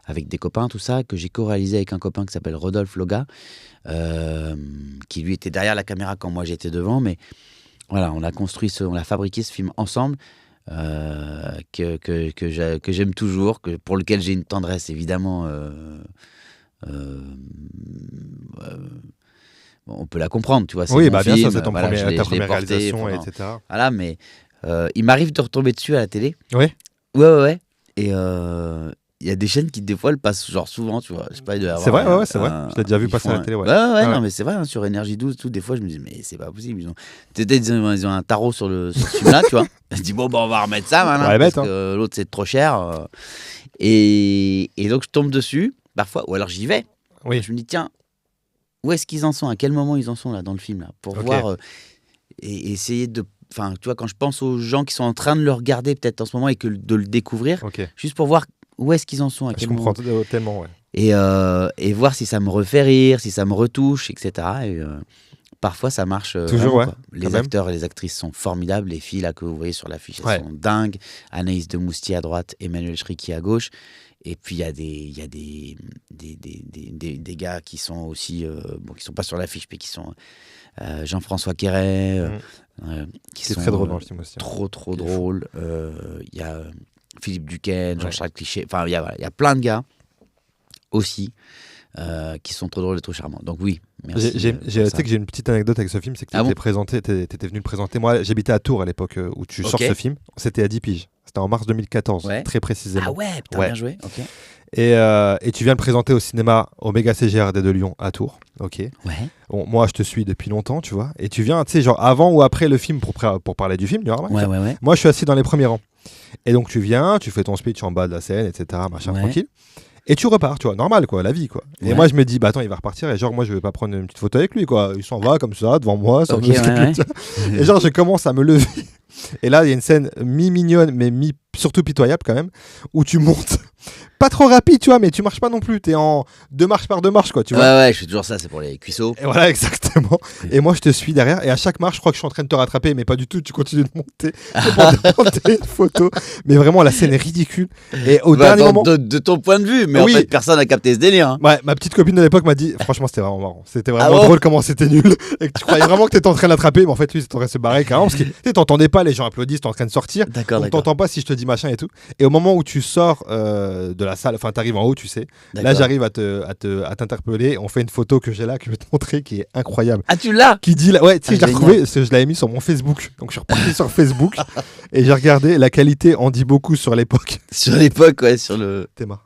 avec des copains, tout ça, que j'ai co-réalisé avec un copain qui s'appelle Rodolphe Loga, qui lui était derrière la caméra quand moi j'étais devant, mais voilà, on a fabriqué ce film ensemble, que j'aime toujours, pour lequel j'ai une tendresse évidemment. On peut la comprendre, tu vois. C'est oui, mon bien film, sûr, c'est ta première réalisation, etc. Voilà, mais il m'arrive de retomber dessus à la télé. Oui. Ouais. Et il y a des chaînes qui, des fois, le passent genre souvent, tu vois. Je sais pas, c'est vrai, ouais, c'est vrai. Je l'ai déjà vu passer à la télé, ouais. Ouais, non, mais c'est vrai, hein, sur Énergie 12, tout, des fois, je me dis, mais c'est pas possible. Ils ont un tarot sur ce film-là, tu vois. Je dis, bon, on va remettre ça, maintenant, parce que l'autre, c'est trop cher. Et donc, je tombe dessus, parfois, ou alors j'y vais. Oui. Je me dis, tiens, où est-ce qu'ils en sont ? À quel moment ils en sont, là, dans le film, là, pour voir et essayer de... Enfin, tu vois, quand je pense aux gens qui sont en train de le regarder, peut-être en ce moment, et de le découvrir, juste pour voir où est-ce qu'ils en sont, à quel moment. Je comprends tellement, ouais. Et voir si ça me refait rire, si ça me retouche, etc. Et parfois, ça marche. Toujours, vraiment, ouais. Les acteurs et les actrices sont formidables. Les filles là que vous voyez sur l'affiche, elles sont dingues. Anaïs de Moustier à droite, Emmanuel Chriki à gauche. Et puis, il y a des gars qui sont aussi, qui sont pas sur l'affiche, mais qui sont Jean-François Quéret, qui sont très drôle dans le film aussi. Trop drôle. Il y a Philippe Duquesne, Jean-Charles Cliché. Enfin, il y a plein de gars aussi qui sont trop drôles et trop charmants. Donc oui, merci. Tu sais que j'ai une petite anecdote avec ce film, c'est que t'étais venu le présenter. Moi, j'habitais à Tours à l'époque où tu sors ce film. C'était à 10 piges. C'était en mars 2014, très précisément. Ah ouais, putain, bien joué. Ok. Et tu viens le présenter au cinéma Omega CGRD de Lyon à Tours. Ok. Ouais. Bon, moi, je te suis depuis longtemps, tu vois. Et tu viens, tu sais, genre avant ou après le film pour parler du film, ouais. Moi, je suis assis dans les premiers rangs. Et donc, tu viens, tu fais ton speech en bas de la scène, etc., machin, tranquille. Et tu repars, tu vois, normal, quoi, la vie, quoi. Et moi, je me dis, attends, il va repartir. Et genre, moi, je vais pas prendre une petite photo avec lui, quoi. Il s'en va comme ça, devant moi. Et genre, je commence à me lever. Et là, il y a une scène mi-mignonne, mais surtout pitoyable quand même, où tu montes. Pas trop rapide, tu vois, mais tu marches pas non plus. T'es en 2 marches par 2 marches, quoi, tu vois. Ouais, je fais toujours ça, c'est pour les cuisseaux. Et voilà, exactement. Et moi, je te suis derrière. Et à chaque marche, je crois que je suis en train de te rattraper, mais pas du tout. Tu continues de monter pour demander une photo. Mais vraiment, la scène est ridicule. Et au dernier moment. De ton point de vue, mais en fait, personne n'a capté ce délire. Hein. Ouais, ma petite copine de l'époque m'a dit, franchement, c'était vraiment marrant. C'était vraiment drôle comment c'était nul. Et que tu croyais vraiment que t'étais en train de l'attraper, mais en fait, lui, c'était en train de se barrer carrément. Parce que tu t'entendais pas, les gens applaudissent, t'es en train de sortir. D'accord. T'entends pas si je te dis machin et tout. Et au moment où tu sors de la salle, enfin, t'arrives en haut, tu sais. Là, j'arrive à t'interpeller. On fait une photo que j'ai là, que je vais te montrer, qui est incroyable. Ah, tu l'as ? Qui dit là, ouais, tu sais, je l'ai retrouvé, parce que je l'avais mis sur mon Facebook. Donc, je suis reparti sur Facebook et j'ai regardé. La qualité en dit beaucoup sur l'époque. Sur l'époque, ouais, sur le. Théma.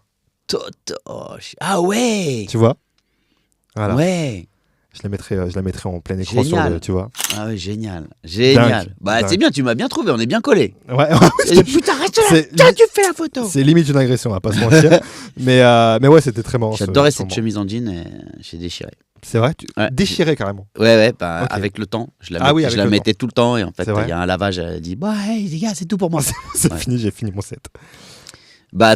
Totoche. Ah ouais. Tu vois ? Voilà. Ouais. Je la mettrai en plein écran sur le, tu vois. Ah ouais, génial. Dingue. C'est bien, tu m'as bien trouvé, on est bien collés. Ouais. Putain, reste là. Tiens, tu fais la photo. C'est limite une agression, on va pas se mentir. mais ouais, c'était très marrant. J'adorais cette chemise en jean et j'ai déchiré. C'est vrai, déchiré carrément. Ouais, avec le temps. Je la mettais tout le temps et en fait, il y a un lavage, elle a dit, hey les gars, c'est tout pour moi. C'est fini, j'ai fini mon set.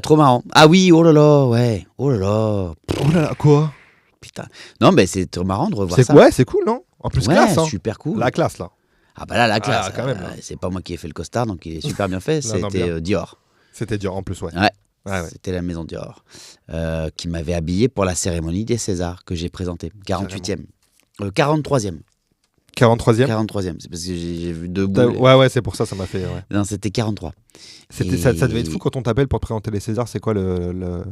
Trop marrant. Ah oui, oh là là, ouais. Oh là là. Oh là là, quoi ? Putain. Non, mais c'est trop marrant de revoir ça. Ouais, c'est cool, non ? En plus, classe, hein. Super cool. La classe, là. Ah bah là, la classe. Quand même. C'est pas moi qui ai fait le costard, donc il est super bien fait. C'était Dior. C'était Dior en plus, ouais. Ouais. C'était la maison Dior qui m'avait habillé pour la cérémonie des Césars que j'ai présentée. 48e. 43e. 43e, c'est parce que j'ai vu 2 boules. Ouais, c'est pour ça m'a fait. Ouais. Non, c'était 43. Ça devait être fou quand on t'appelle pour te présenter les Césars. C'est quoi le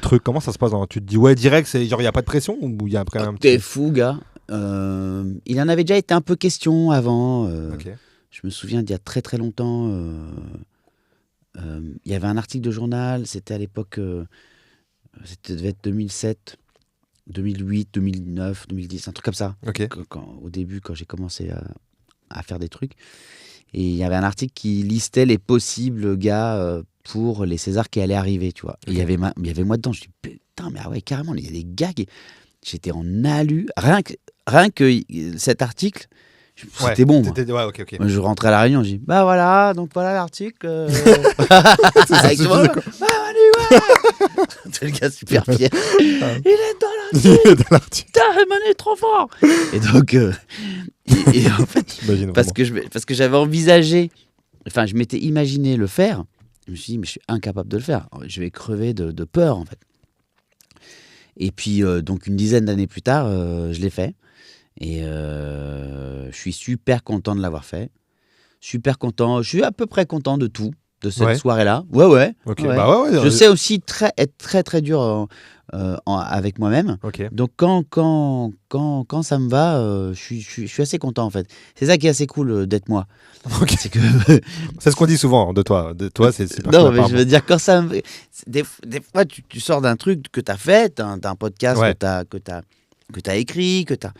truc ? Comment ça se passe ? Tu te dis direct, c'est genre il y a pas de pression ou il y a après un petit... T'es fou, gars. Il en avait déjà été un peu question avant. Je me souviens d'il y a très très longtemps. Il y avait un article de journal. C'était à l'époque. C'était devait être 2007. 2008, 2009, 2010, un truc comme ça. Au début, quand j'ai commencé à faire des trucs. Et il y avait un article qui listait les possibles gars pour les Césars qui allaient arriver, tu vois. Et il y avait moi dedans. Je me dis, putain, mais ouais, carrément, il y a des gars j'étais en alu. Rien que cet article, c'était bon. Moi, je rentrais à la réunion, je dis, voilà, donc voilà l'article. Avec toi, le gars super fier. Il est dans la Putain, Manu est trop fort. Et donc, et en fait, parce que j'avais envisagé, enfin, je m'étais imaginé le faire. Je me suis dit, mais je suis incapable de le faire. Je vais crever de peur, en fait. Et puis, donc, une dizaine d'années plus tard, je l'ai fait. Et je suis super content de l'avoir fait. Super content. Je suis à peu près content de tout, de cette soirée-là. Ouais. Okay. Bah ouais. Je sais aussi être très, très dur avec moi-même. Okay. Donc, quand ça me va, je suis assez content, en fait. C'est ça qui est assez cool d'être moi. Okay. C'est ce qu'on dit souvent de toi. C'est pas non, mais je veux dire, quand ça me... Des fois, tu sors d'un truc que tu as fait, d'un podcast que tu as écrit, que tu as...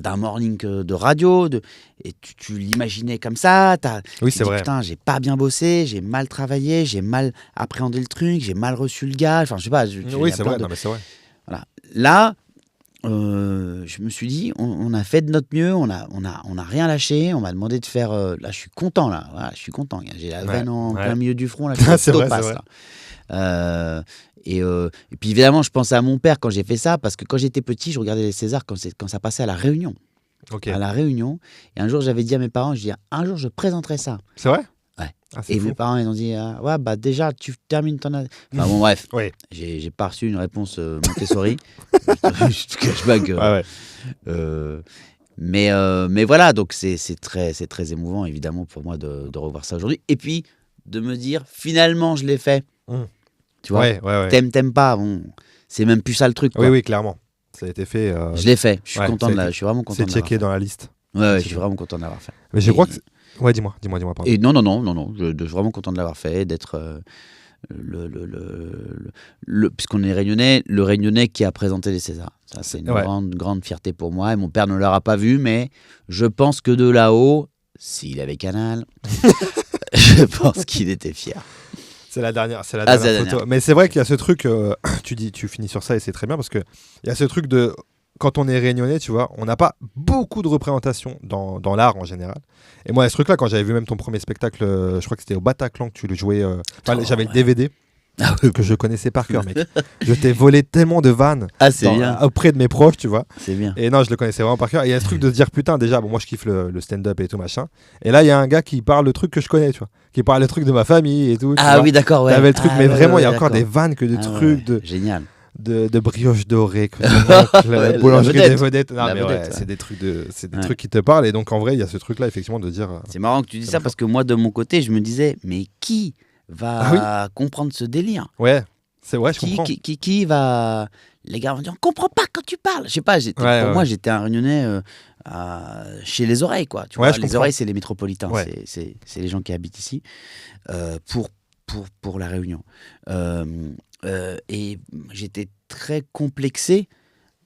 d'un morning de radio, et tu l'imaginais comme ça. Oui, c'est vrai. Putain, j'ai pas bien bossé, j'ai mal travaillé, j'ai mal appréhendé le truc, j'ai mal reçu le gars. Enfin, je sais pas. Oui, c'est vrai. Non, mais c'est vrai. Voilà. Là, je me suis dit, on a fait de notre mieux, on a rien lâché. On m'a demandé de faire. Là, je suis content là. Voilà, je suis content. J'ai la veine en plein milieu du front là. C'est vrai. Là. Et puis évidemment, je pensais à mon père quand j'ai fait ça, parce que quand j'étais petit, je regardais les Césars quand ça passait à la Réunion. Okay. À la Réunion. Et un jour, j'avais dit à mes parents, un jour, je présenterai ça. C'est vrai? Ouais. Et mes parents, ils ont dit, ouais, bah déjà, tu termines ton... Enfin bon, bref. Oui. J'ai pas reçu une réponse Montessori. Je te cache pas que... mais voilà, donc c'est très émouvant, évidemment, pour moi de revoir ça aujourd'hui. Et puis, de me dire, finalement, je l'ai fait. Tu vois, t'aimes pas, bon, c'est même plus ça le truc. Quoi. Oui, clairement. Ça a été fait. Je l'ai fait. Je suis content je suis vraiment content. C'est checké dans la liste. Ouais, je suis vraiment content de l'avoir fait. Mais je crois que. Ouais, dis-moi. Pardon. Et non. Je suis vraiment content de l'avoir fait, d'être puisqu'on est réunionnais, le Réunionnais qui a présenté les Césars. Ça, c'est une grande fierté pour moi. Et mon père ne l'aura pas vu, mais je pense que de là-haut, s'il avait Canal, je pense qu'il était fier. C'est la dernière photo. Mais c'est vrai qu'il y a ce truc, tu finis sur ça et c'est très bien, parce qu'il y a ce truc de, quand on est réunionnais, tu vois, on n'a pas beaucoup de représentation dans l'art en général. Et moi, ce truc-là, quand j'avais vu même ton premier spectacle, je crois que c'était au Bataclan que tu le jouais, j'avais le DVD. Que je connaissais par cœur, mec. Je t'ai volé tellement de vannes auprès de mes proches, tu vois. C'est bien. Et non, je le connaissais vraiment par cœur. Et il y a ce truc de se dire, putain, déjà, bon, moi je kiffe le stand-up et tout machin. Et là, il y a un gars qui parle le truc que je connais, tu vois. Qui parle le truc de ma famille et tout. Ah oui, d'accord, ouais. T'avais le truc, mais vraiment, il y a encore des vannes que des trucs de. Génial. De brioche dorée, la boulangerie des vedettes. Non, mais c'est des trucs qui te parlent. Et donc, en vrai, il y a ce truc-là, effectivement, de dire. C'est marrant que tu dis ça, parce que moi, de mon côté, je me disais, mais qui va comprendre ce délire? Ouais. C'est vrai, je comprends. Qui va... Les gars vont dire, on comprend pas quand tu parles. Je sais pas, moi, j'étais un Réunionnais chez les oreilles, quoi. Tu vois, les oreilles, c'est les métropolitains. Ouais. C'est les gens qui habitent ici pour la Réunion. Et j'étais très complexé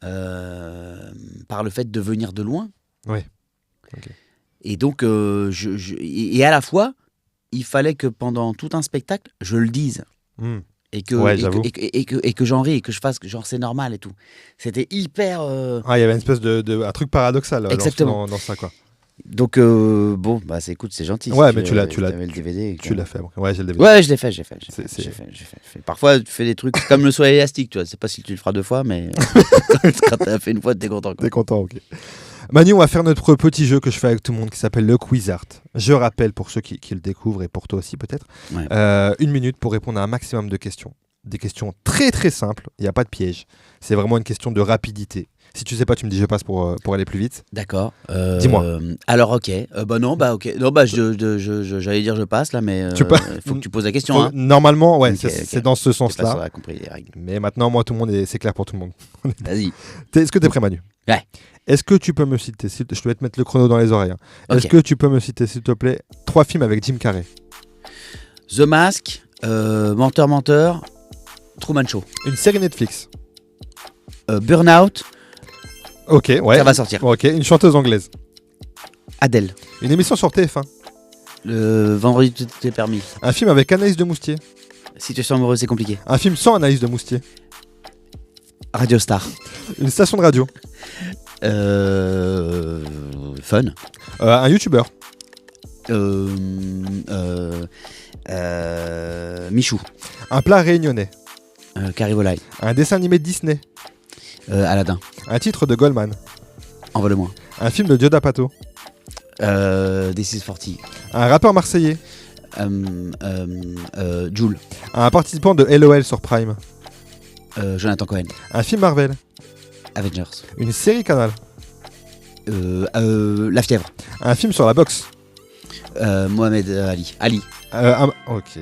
par le fait de venir de loin. Ouais. Okay. Et donc, et à la fois, il fallait que pendant tout un spectacle, je le dise. Et que j'en ris, et que je fasse genre c'est normal et tout. C'était hyper... il y avait une espèce un truc paradoxal exactement. Dans ça, quoi. Donc, bon, bah écoute, c'est gentil. Ouais, mais tu l'as le DVD. Tu l'as fait. Ouais, j'ai le DVD. Ouais, je l'ai fait. J'ai fait. Parfois, tu fais des trucs comme le saut élastique, tu vois. C'est pas si tu le feras 2 fois, mais quand t'as fait une fois, t'es content. Quoi. T'es content, ok. Manu, on va faire notre petit jeu que je fais avec tout le monde qui s'appelle le Quiz Art. Je rappelle pour ceux qui le découvrent et pour toi aussi peut-être, 1 minute pour répondre à un maximum de questions. Des questions très très simples, il n'y a pas de piège. C'est vraiment une question de rapidité. Si tu sais pas, tu me dis je passe pour aller plus vite. D'accord. Dis-moi. Alors ok. Ok. Non j'allais dire je passe là, mais il faut que tu poses la question. Normalement, ouais, okay, c'est dans ce sens-là. On a compris les règles. Mais maintenant, moi, tout le monde c'est clair pour tout le monde. Vas-y. Est-ce que tu es prêt, Manu? Ouais. Est-ce que tu peux me citer, je vais te mettre le chrono dans les oreilles. Okay. Est-ce que tu peux me citer, s'il te plaît, 3 films avec Jim Carrey? The Mask, Menteur, Truman Show. Une série Netflix. Burnout. Ok, ouais. Ça va sortir. Ok, une chanteuse anglaise. Adèle. Une émission sur TF1. Le vendredi tout est permis. Un film avec Anaïs de Moustier. Situation amoureuse, c'est compliqué. Un film sans Anaïs de Moustier. Radio Star. Une station de radio. Fun. Un youtubeur. Michou. Un plat réunionnais. Carré volaille. Un dessin animé de Disney. Aladdin. Un titre de Goldman. Envole-moi. Un film de Joe Pato. This is 40. Un rappeur marseillais. Jul. Un participant de LOL sur Prime. Jonathan Cohen. Un film Marvel. Avengers. Une série Canal. La fièvre. Un film sur la boxe. Mohamed Ali. Ok.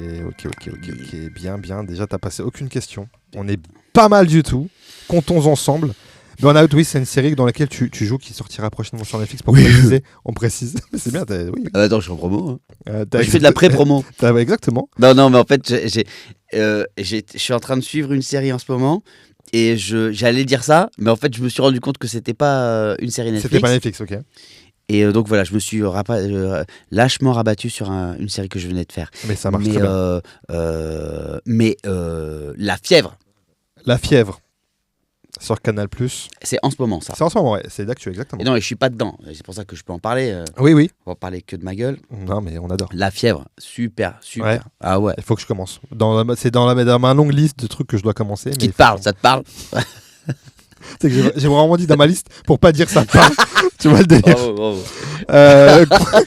Bien. Déjà, t'as passé aucune question. On est pas mal du tout. Comptons ensemble. Burnout, oui, c'est une série dans laquelle tu joues qui sortira prochainement sur Netflix pour préciser. On précise. Mais c'est bien, oui. Attends, je suis en promo. Je fais de la pré-promo. Exactement. Non, mais en fait, je suis en train de suivre une série en ce moment. Et j'allais dire ça, mais en fait, je me suis rendu compte que c'était pas une série Netflix. C'était pas Netflix, ok. Et donc voilà, je me suis lâchement rabattu sur une série que je venais de faire. Mais ça marche très bien. La fièvre. La fièvre. Sur Canal+. C'est en ce moment, ça. C'est en ce moment, ouais. C'est d'actu, exactement. Et non, je suis pas dedans. C'est pour ça que je peux en parler. Oui. On va parler que de ma gueule. Non, mais on adore. La fièvre, super. Ouais. Ah ouais. Il faut que je commence. C'est dans ma longue liste de trucs que je dois commencer. Qui te parle, ça te parle. C'est que j'ai vraiment dit dans ma liste pour pas dire ça me parle. Tu vois le délire. Bravo.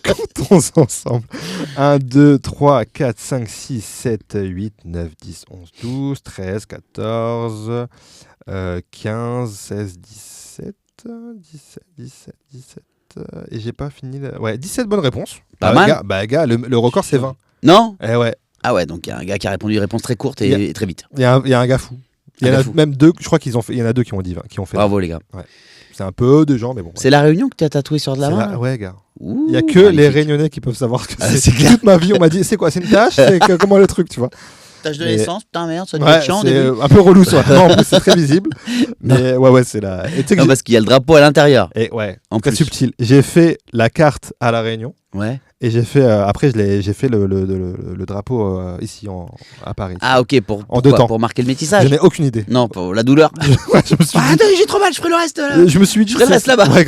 Comptons ensemble. 1, 2, 3, 4, 5, 6, 7, 8, 9, 10, 11, 12, 13, 14, 15, 16, 17, et j'ai pas fini. Ouais, 17 bonnes réponses. Pas mal. Gars, le record c'est 20. Non. Ouais. Ah ouais, donc il y a un gars qui a répondu une réponse très courte et très vite. Il y a un gars fou. Il y en a même deux, je crois qu'il y en a deux qui ont dit 20, qui ont fait. Bravo les gars. Ouais. C'est un peu de gens, mais bon. C'est la Réunion que tu as tatoué sur de la main. Ouais, gars. Ouh, il y a que les Réunionnais qui peuvent savoir que c'est clair. Toute ma vie, on m'a dit, c'est quoi, c'est une tâche, comment le truc, tu vois. Tâche de naissance, putain merde, ça doit être chiant. C'est un peu relou, ça. Non, en plus c'est très visible. Mais ouais, c'est la. Non, parce qu'il y a le drapeau à l'intérieur. Et ouais, en très plus. subtil. J'ai fait la carte à la Réunion. Ouais. Et j'ai fait après j'ai fait le drapeau ici à Paris. Ah ok, en deux temps. Pour marquer le métissage. Je n'ai aucune idée. Non, pour la douleur. Ouais, je me suis dit... j'ai trop mal, je ferai le reste là. Je me suis dit je ferai le reste là-bas. Ouais,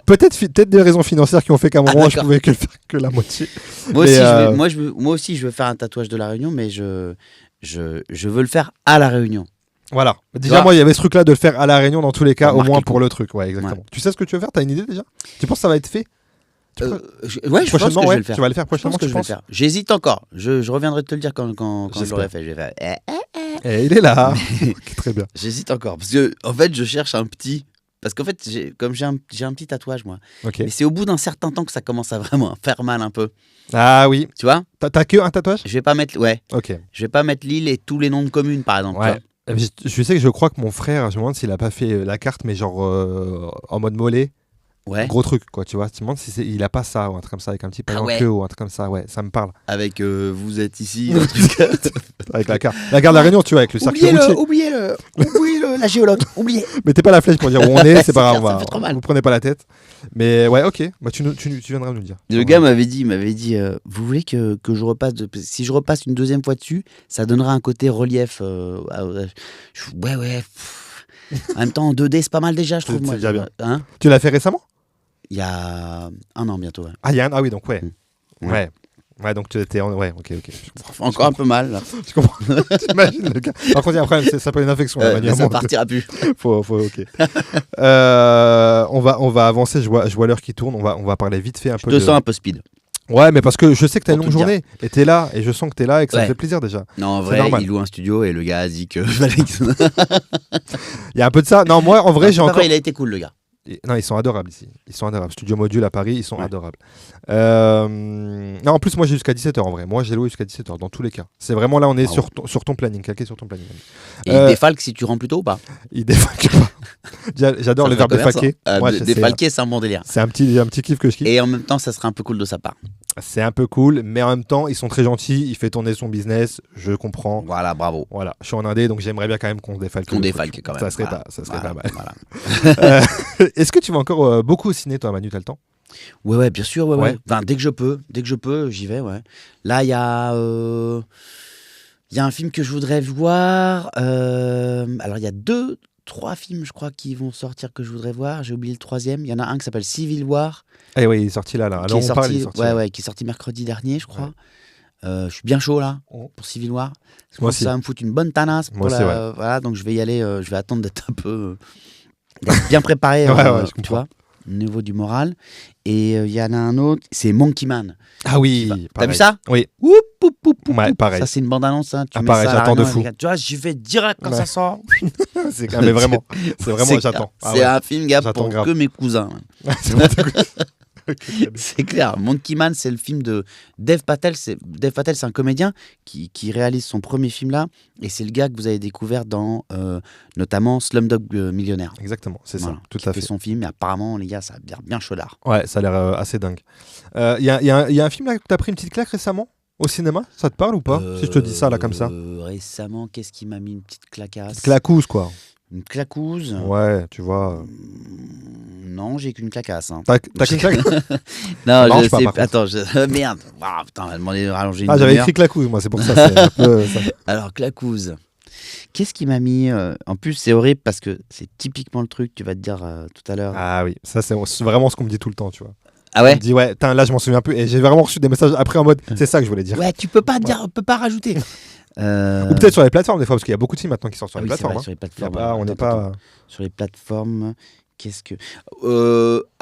peut-être des raisons financières qui ont fait qu'à un moment je pouvais que faire que la moitié. Moi aussi je veux faire un tatouage de la Réunion, mais je veux le faire à la Réunion. Voilà. Déjà, moi, il y avait ce truc-là de le faire à la Réunion dans tous les cas, au moins pour le truc. Ouais, exactement. Ouais. Tu sais ce que tu veux faire? T'as une idée déjà? Tu penses que ça va être fait? Ouais, je pense que je vais le faire. Tu vas le faire prochainement, tu penses? J'hésite encore. Je reviendrai te le dire quand je l'aurai fait. Je vais faire. Et il est là. Très bien. J'hésite encore parce que en fait, je cherche un petit. Parce qu'en fait, j'ai un petit tatouage moi. Okay. Mais c'est au bout d'un certain temps que ça commence à vraiment faire mal un peu. Ah oui. Tu vois? T'as que un tatouage? Je vais pas mettre. Ouais. Ok. Je vais pas mettre l'île et tous les noms de communes par exemple. Ouais. Je sais que je crois que mon frère, je me demande s'il a pas fait la carte, mais genre en mode mollet. Ouais. Gros truc, quoi, tu vois. Tu te demandes si il a pas ça ou un truc comme ça, avec un petit paillet en queue ou un truc comme ça, ouais, ça me parle. Avec vous êtes ici, avec la carte. La gare de la Réunion, tu vois, avec le cercle routier. Oubliez la géologue, oubliez. Mettez pas la flèche pour dire où on est, c'est pas grave, ça fait trop mal. Vous prenez pas la tête. Mais ouais, ok, bah, tu viendras nous le dire. Le gars m'avait dit, vous voulez que je repasse, si je repasse une deuxième fois dessus, ça donnera un côté relief. Ouais. En même temps, en 2D, c'est pas mal déjà, je trouve. Moi, déjà bien. Hein, tu l'as fait récemment? Il y a 1 an bientôt. Ouais. Ah oui, donc ouais. Ouais, donc tu étais ouais, ok. Encore un peu mal là. Je comprends. T'imagines le gars. Par contre, il y a un problème, ça s'appelle une infection. Ça partira plus. Ok. On va avancer. Je vois l'heure qui tourne. On va parler vite fait un peu. Je te sens un peu speed. Ouais, mais parce que je sais que t'as une longue journée et t'es là et je sens que t'es là et que ça me fait plaisir déjà. Non, en vrai, il loue un studio et le gars a dit que. Il y a un peu de ça. Non, moi, en vrai, j'ai encore. Il a été cool, le gars. Non, ils sont adorables ici. Ils sont adorables. Studio Module à Paris, ils sont adorables. Non, en plus, moi, j'ai jusqu'à 17h en vrai. Moi, j'ai loué jusqu'à 17h dans tous les cas. C'est vraiment là, on est sur ton planning, calqué sur ton planning. Et il défalque si tu rentres plus tôt ou pas? Il défalque pas. J'adore le verbe défalquer. Défalquer, c'est un bon délire. C'est un petit kiff que je kiffe. Et en même temps, ça serait un peu cool de sa part. C'est un peu cool, mais en même temps, ils sont très gentils. Il fait tourner son business. Je comprends. Voilà, bravo. Voilà, je suis en indé, donc j'aimerais bien quand même qu'on se défalque. Qu'on défalque quand même. Ça serait pas mal. Voilà. Est-ce que tu vas encore beaucoup au ciné, toi, Manu, t'as le temps? Ouais, bien sûr, ouais. Enfin, dès que je peux, j'y vais, ouais. Là, il y a un film que je voudrais voir. Alors, il y a 2-3 films, je crois, qui vont sortir que je voudrais voir. J'ai oublié le 3e. Il y en a un qui s'appelle Civil War. Ah oui, il est sorti là. Alors, qui est sorti mercredi dernier, je crois. Ouais. Je suis bien chaud là pour Civil War. Moi aussi. Ça va me foutre une bonne tanasse. Voilà, donc je vais y aller. Je vais attendre d'être un peu d'être bien préparé, je tu vois, au niveau du moral. Et il y en a un autre, c'est Monkey Man. Ah oui, T'as vu ça? Oui. Oup, oup, oup, oup, Ouais, oup. pareil. Ça, c'est une bande-annonce. Hein. Tu mets pareil, ça à la j'attends de réunion fou. avec- Tu vois, j'y vais direct quand Ouais. ça sort. Mais vraiment, c'est vraiment, j'attends. C'est un film, gars, J'attends pour grave. que mes cousins. C'est bon, t'as goûté. C'est clair. Monkey Man, c'est le film de Dev Patel. Dev Patel, c'est un comédien qui réalise son premier film là. Et c'est le gars que vous avez découvert dans notamment Slumdog Millionnaire. Exactement, c'est Voilà, ça, tout qui à fait fait. son film. Et apparemment, les gars, ça a l'air bien chaudard. Ouais, ça a l'air assez dingue. Il y a un film là que t'as pris une petite claque récemment au cinéma. Ça te parle ou pas? Si je te dis ça là comme ça. Récemment, qu'est-ce qui m'a mis une petite claquasse? Clacousse quoi. Une claquouse? Ouais, tu vois. Non, j'ai qu'une claquasse. Hein. T'as qu'une claque? Non, marche je pas, sais par pas. Attends, merde. Ah, putain, on m'a demandé de rallonger une Ah, j'avais demi-heure. écrit clacousse, moi, c'est pour ça. C'est un peu ça. Alors, claquouse. Qu'est-ce qui m'a mis En plus, c'est horrible parce que c'est typiquement le truc, tu vas te dire tout à l'heure. Ah oui, ça c'est vraiment ce qu'on me dit tout le temps, tu vois. Ah On ouais? me dit, ouais, là je m'en souviens plus. Et j'ai vraiment reçu des messages après en mode, c'est ça que je voulais dire. Ouais, tu peux pas dire, on peut pas rajouter. Ou peut-être sur les plateformes des fois, parce qu'il y a beaucoup de films maintenant qui sortent sur Ah les oui, c'est plateformes. vrai, hein. sur les Y a plateformes. pas- on n'est Attends. pas. Sur les plateformes, qu'est-ce que.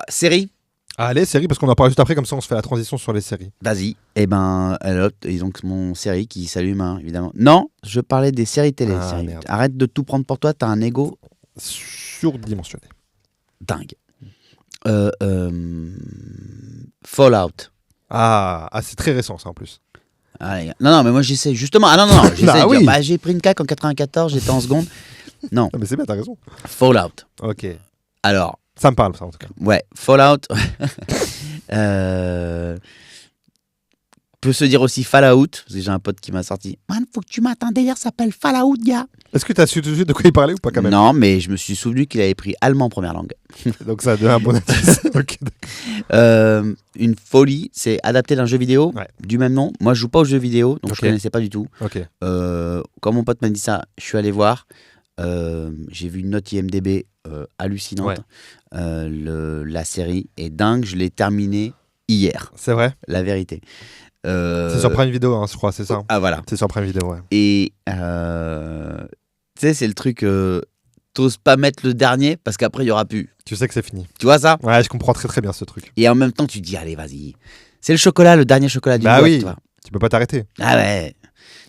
Série? Allez, série, parce qu'on en parle juste après, comme ça on se fait la transition sur les séries. Vas-y. Eh ben, alors, et donc mon série qui s'allume, hein, évidemment. Non, je parlais des séries télé. Ah, séries. merde. Arrête de tout prendre pour toi, t'as un ego Surdimensionné. dingue. Fallout. Ah, c'est très récent ça en plus. Ah, les gars. Non, mais moi j'essaie justement. Ah non, j'essaie Ah de oui. dire, bah, j'ai pris une claque en 94, j'étais en seconde. Non, Ah, mais c'est bien, t'as raison. Fallout. Ok. Alors, Ça me parle, ça en tout cas. ouais, Fallout. Peut se dire aussi Fallout, parce que j'ai un pote qui m'a sorti. Man, faut que tu mates un délire, ça s'appelle Fallout, gars. Est-ce que t'as su tout de suite de quoi il parlait ou pas quand même? Non, mais je me suis souvenu qu'il avait pris allemand en première langue. Donc ça donne un bon indice. Ok, Une folie, c'est adapté d'un jeu vidéo Ouais. du même nom. Moi, je joue pas aux jeux vidéo, donc Ok. je connaissais pas du tout. ok. Quand mon pote m'a dit ça, je suis allé voir. J'ai vu une note IMDb hallucinante. Ouais. La série est dingue. Je l'ai terminée hier, C'est vrai. la vérité. C'est sur Prime Video, hein, je crois, c'est ça. Ah voilà. C'est sur Prime Video, ouais. Et tu sais, c'est le truc. T'oses pas mettre le dernier parce qu'après il y aura plus. Tu sais que c'est fini. Tu vois ça? Ouais, je comprends très très bien ce truc. Et en même temps, tu te dis allez, vas-y. C'est le chocolat, le dernier chocolat du Bah boîte, oui. tu vois. Tu peux pas t'arrêter. Ah ouais.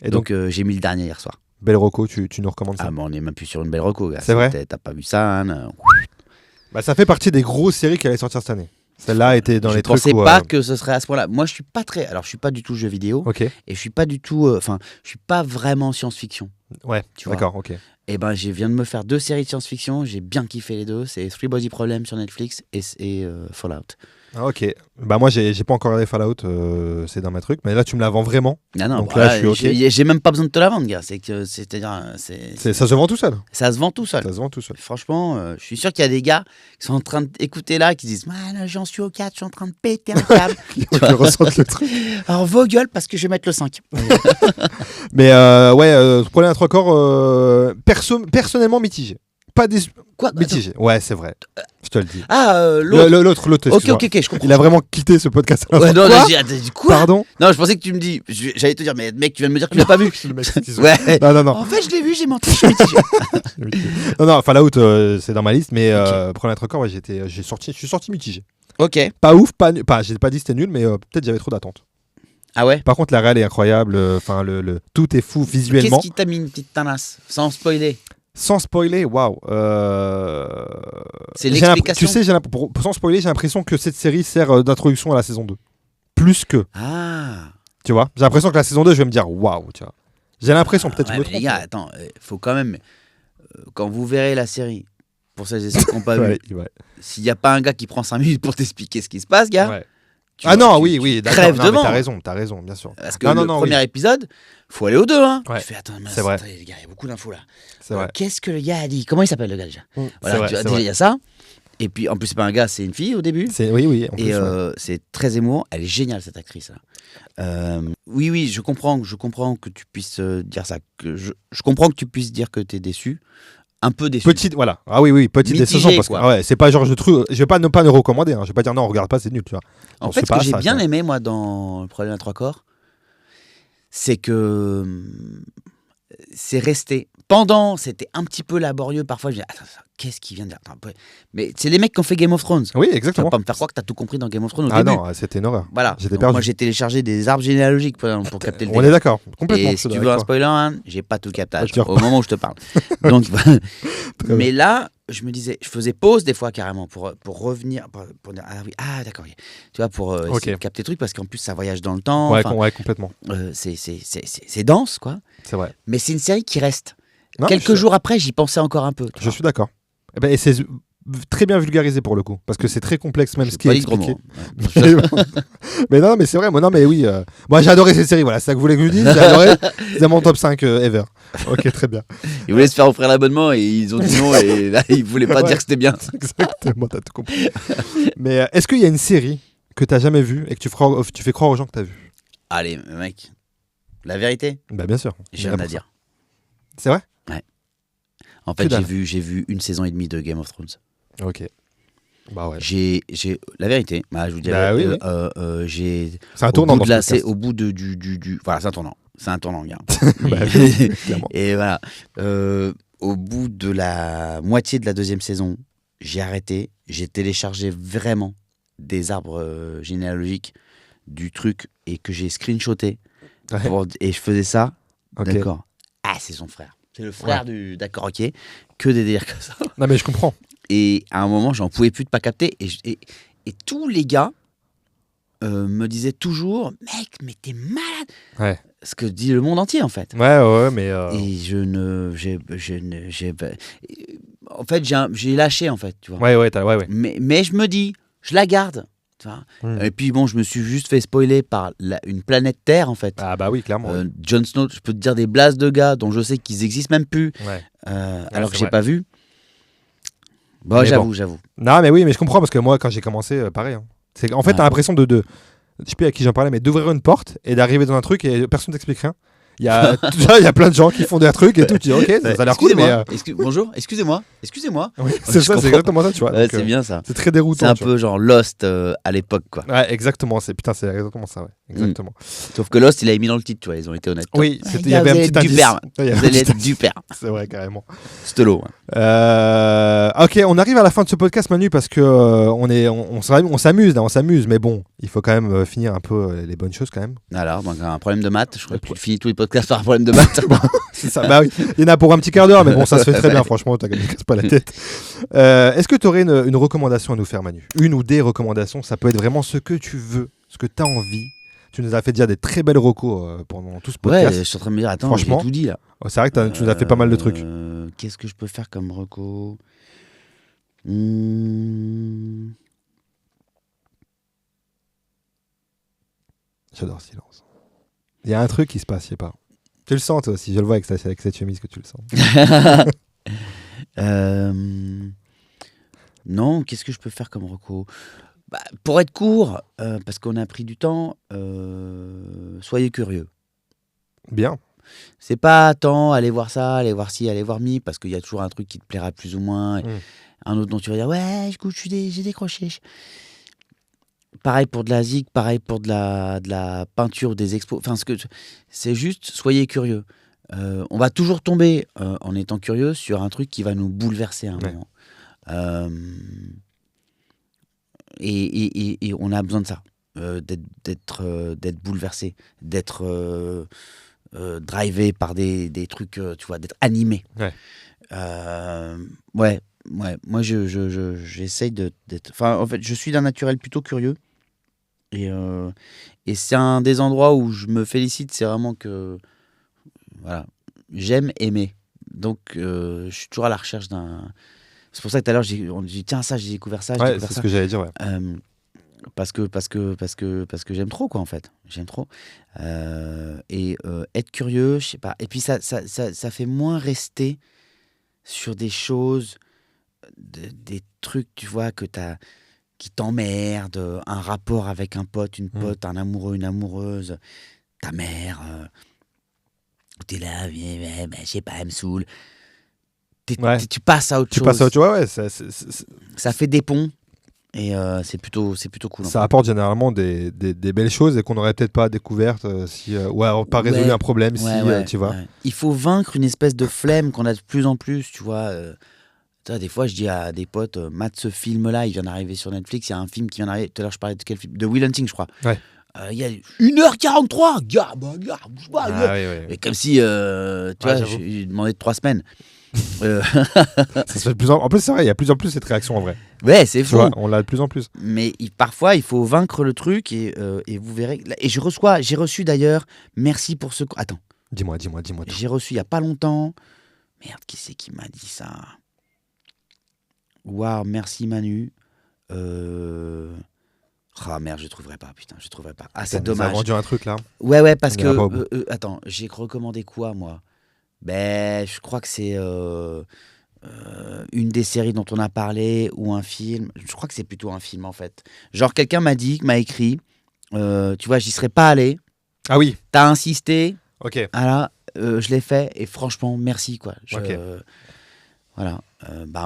Et donc, Donc j'ai mis le dernier hier soir. Belle Rocco, tu nous recommandes ça. Ah, mais on est même plus sur une belle reco. Gars. C'est vrai? T'as pas vu ça, hein. Bah, ça fait partie des grosses séries qui allaient sortir cette année. Celle-là était dans Je les trucs pensais où, pas que ce serait à ce point-là. Moi, je suis pas très. Alors, je suis pas du tout jeu vidéo Ok, et je suis pas du tout. Enfin, je suis pas vraiment science-fiction. ouais, Tu vois. d'accord, ok. Et ben, je viens de me faire 2 séries de science-fiction. J'ai bien kiffé les 2. C'est Three Body Problem sur Netflix et Fallout. Ah, ok. Bah, moi, j'ai pas encore regardé Fallout, c'est dans mes trucs, mais là, tu me la vends vraiment. Non, non. Donc bah, là, je suis ok. j'ai même pas besoin de te la vendre, gars. C'est-à-dire, Ça se vend tout seul. ça se vend tout seul. Ça se vend tout seul. Franchement, je suis sûr qu'il y a des gars qui sont en train d'écouter là, qui disent man, j'en suis au 4, je suis en train de péter un câble. Qui ressentent le truc. Alors vos gueules parce que je vais mettre le 5. Mais pour les trois corps, personnellement mitigé. Pas déçu. Quoi? Mitigé. Ouais, c'est vrai. Je te le dis. Ah, l'autre. L'autre, Ok, excuse-moi. ok, je comprends. Il a vraiment quitté ce podcast. à Ouais, l'instant. non, Quoi j'ai dit quoi? Pardon. Non, je pensais que tu me dis. J'allais te dire, mais mec, tu viens de me dire que tu l'as pas vu. Le mec qui se- Ouais. Non, non, non. En fait, je l'ai vu, j'ai menti, je suis mitigé. Non, Fallout, c'est dans ma liste, mais pour notre corps, ouais, je suis sorti mitigé. Ok. Pas ouf, j'ai pas dit c'était nul, mais peut-être j'avais trop d'attentes. Ah ouais? Par contre, la réal est incroyable. Enfin, tout est fou visuellement. Qu'est-ce qui t'a mis une petite tanasse? Sans spoiler. Sans spoiler, waouh. C'est j'ai l'explication. Tu sais, sans spoiler, j'ai l'impression que cette série sert d'introduction à la saison 2. Plus que, Ah. tu vois. J'ai l'impression que la saison 2, je vais me dire waouh, tu vois. J'ai l'impression, peut-être que je Ouais, me mais les trompe. gars, attends, faut quand même. Quand vous verrez la série, pour celles et ceux qui n'ont pas Ouais, vu, ouais. s'il n'y a pas un gars qui prend 5 minutes pour t'expliquer ce qui se passe, gars. Ouais. tu Ah vois, non, tu- oui, tu oui, d'accord. crèves Non, mais devant. t'as raison, bien sûr. Parce que Non, le non, premier épisode, faut aller aux 2. Hein. Ouais. Tu fais, attends, mais C'est vrai. attendez, les gars, il y a beaucoup d'infos là. C'est vrai. Qu'est-ce que le gars a dit? Comment il s'appelle le gars déjà? C'est Voilà, vrai, tu vois, c'est déjà, vrai. il y a ça. Et puis, en plus, c'est pas un gars, c'est une fille au début. Oui, en plus, Et ouais. c'est très émouvant. Elle est géniale, cette actrice. Là. Oui, je comprends que tu puisses dire ça. Je comprends que tu puisses dire que t'es déçu. Un peu déçu. Petite, voilà. Ah oui, petite Mitigé, déception parce que quoi. ouais, c'est pas genre je vais pas ne pas le recommander. Hein. Je vais pas dire non, regarde pas, c'est nul, tu vois. En Bon, fait, c'est ce pas que j'ai ça, bien quoi. aimé, moi, dans Le Problème à 3 corps, c'est que c'est resté. pendant, c'était un petit peu laborieux. Parfois, je me dis, attends, qu'est-ce qu'il vient de dire? Mais c'est les mecs qui ont fait Game of Thrones. Oui, Tu vas exactement. pas me faire croire que t'as tout compris dans Game of Thrones au Ah début. non, c'était une horreur. Voilà. J'étais Donc, perdu. moi, j'ai téléchargé des arbres généalogiques pour capter le On est délire. d'accord, complètement. Et je si suis tu d'accord veux un avec toi. spoiler, hein, j'ai pas tout le captage Tu au moment où je te parle. Donc, Très mais là, je me disais, je faisais pause des fois carrément pour revenir, pour dire ah oui, ah d'accord, tu vois, pour essayer de capter le truc parce qu'en plus ça voyage dans le temps. Ouais, ouais, complètement. C'est dense quoi. C'est vrai. Mais c'est une série qui reste. Non, Quelques jours après, j'y pensais encore un peu. Je suis d'accord. Et c'est très bien vulgarisé pour le coup, parce que c'est très complexe même ce qui est expliqué. Mais non, mais c'est vrai, moi non, mais oui. Moi j'ai adoré cette série, voilà, c'est ça que vous voulez que je vous dise. J'ai adoré. C'est mon top 5 ever. Ok, très bien. Ils voulaient se faire offrir l'abonnement et ils ont dit non, et là ils voulaient pas dire que c'était bien. Exactement, t'as tout compris. Mais est-ce qu'il y a une série que t'as jamais vue et que tu fais croire aux gens que t'as vue? Allez, mec, la vérité, Bah bien sûr. j'ai rien à dire. C'est vrai? Ouais. En fait, j'ai vu 1 saison et demie de Game of Thrones. Ok. Bah ouais. J'ai la vérité, je vous dirais, j'ai c'est un tournant au bout du voilà, c'est un tournant, gars. Bah, clairement. Et voilà, au bout de la moitié de la 2e saison, j'ai arrêté, j'ai téléchargé vraiment des arbres généalogiques du truc et que j'ai screenshoté et je faisais ça. D'accord. Ah, c'est son frère. C'est le frère du. D'accord, ok. Que des délires comme ça. Non, mais je comprends. Et à un moment, j'en pouvais plus de pas capter. Et tous les gars me disaient toujours, mec, mais t'es malade. Ouais. Ce que dit le monde entier, en fait. Ouais, mais. Et en fait, j'ai lâché, en fait, tu vois. Ouais. Mais je me dis, je la garde. Tu vois. Et puis bon, je me suis juste fait spoiler par une planète Terre, en fait. Ah bah oui, clairement. Jon Snow, je peux te dire des blasts de gars dont je sais qu'ils existent même plus. Ouais. Alors que j'ai pas vu. Bon, j'avoue. Non, mais oui, mais je comprends parce que moi, quand j'ai commencé, pareil. Hein. En fait, t'as l'impression de. Je sais plus à qui j'en parlais, mais d'ouvrir une porte et d'arriver dans un truc et personne t'explique rien. Il y a plein de gens qui font des trucs et tout. Tu dis, ok, ça a l'air cool, mais. Bonjour, excusez-moi. Oui, c'est ça, c'est exactement ça, tu vois. Ouais, donc, c'est bien ça. C'est très déroutant. C'est un peu genre Lost à l'époque, quoi. Ouais, exactement. C'est exactement ça, ouais. Exactement. Sauf que Lost, il avait mis dans le titre, tu vois. Ils ont été honnêtes. Oui, il y avait un petit indice. Vous allez être du père. C'est vrai, carrément. C'était l'eau. Ok, on arrive à la fin de ce podcast, Manu, parce que on s'amuse, là, on s'amuse, mais bon, il faut quand même finir un peu les bonnes choses quand même. Alors, donc, un problème de maths. Je crois que tu finis tous les podcasts par un problème de maths. C'est ça. Bah oui, il y en a pour un petit quart d'heure, mais bon, ça se fait très bien, franchement, t'as casse pas la tête. Est-ce que tu aurais une recommandation à nous faire, Manu? Une ou des recommandations, ça peut être vraiment ce que tu veux, ce que tu as envie. Tu nous as fait déjà des très belles recos pendant tout ce podcast. Ouais, je suis en train de me dire, attends, franchement, j'ai tout dit là. C'est vrai que tu nous as fait pas mal de trucs. Qu'est-ce que je peux faire comme reco? J'adore le silence. Il y a un truc qui se passe, je sais pas. Tu le sens toi aussi, je le vois avec cette chemise que tu le sens. Non, qu'est-ce que je peux faire comme reco? Pour être court, parce qu'on a pris du temps, soyez curieux. Bien. C'est pas tant aller voir ça, aller voir ci, aller voir mi, parce qu'il y a toujours un truc qui te plaira plus ou moins, un autre dont tu vas dire ouais, écoute, j'ai décroché. Pareil pour de la zik, pareil pour de la peinture, des expos. Enfin, c'est juste, soyez curieux. On va toujours tomber, en étant curieux, sur un truc qui va nous bouleverser à un moment. Et on a besoin de ça, d'être bouleversé, d'être drivé par des trucs, tu vois, d'être animé. Ouais. Moi, j'essaye d'être. Enfin, en fait, je suis d'un naturel plutôt curieux. Et c'est un des endroits où je me félicite, c'est vraiment que. Voilà. J'aime aimer. Donc, je suis toujours à la recherche d'un. C'est pour ça que tout à l'heure, on dit tiens, ça, j'ai découvert ça. Ouais, c'est ce que j'allais dire, ouais. Parce que j'aime trop, quoi, en fait. J'aime trop. Et être curieux, je sais pas. Et puis, ça fait moins rester sur des choses. Des trucs, tu vois, qui t'emmerdent, un rapport avec un pote, une pote, un amoureux, une amoureuse, ta mère, t'es là, je sais pas, elle me saoule. Tu passes à autre chose. Tu passes à autre chose, ouais. Ça fait des ponts. Et c'est plutôt cool. Ça apporte généralement des belles choses et qu'on n'aurait peut-être pas découvertes ou alors pas résolu un problème tu vois. Ouais. Il faut vaincre une espèce de flemme qu'on a de plus en plus, tu vois. Des fois, je dis à des potes, mate ce film-là, il vient d'arriver sur Netflix. Il y a un film qui vient d'arriver. Tout à l'heure, je parlais de quel film ? De Will Hunting, je crois. Ouais. Il y a 1h43, gars, bouge pas. Mais comme si, tu vois, j'ai demandé 3 semaines. Ça se fait de plus en plus, c'est vrai, il y a de plus en plus cette réaction en vrai. Ouais, c'est fou. Vois, on l'a de plus en plus. Mais parfois, il faut vaincre le truc et vous verrez. Et j'ai reçu d'ailleurs, merci pour ce. Attends. Dis-moi. J'ai reçu il y a pas longtemps. Merde, qui c'est qui m'a dit ça ? Waouh, merci Manu. Ah merde, je trouverai pas, putain, je trouverai pas. Ah, c'est dommage. T'as vendu un truc là. Ouais, parce que attends, j'ai recommandé quoi moi ? Ben, je crois que c'est une des séries dont on a parlé ou un film. Je crois que c'est plutôt un film en fait. Genre quelqu'un m'a écrit, tu vois, j'y serais pas allé. Ah oui. T'as insisté. Ok. Voilà, je l'ai fait et franchement merci quoi. Voilà.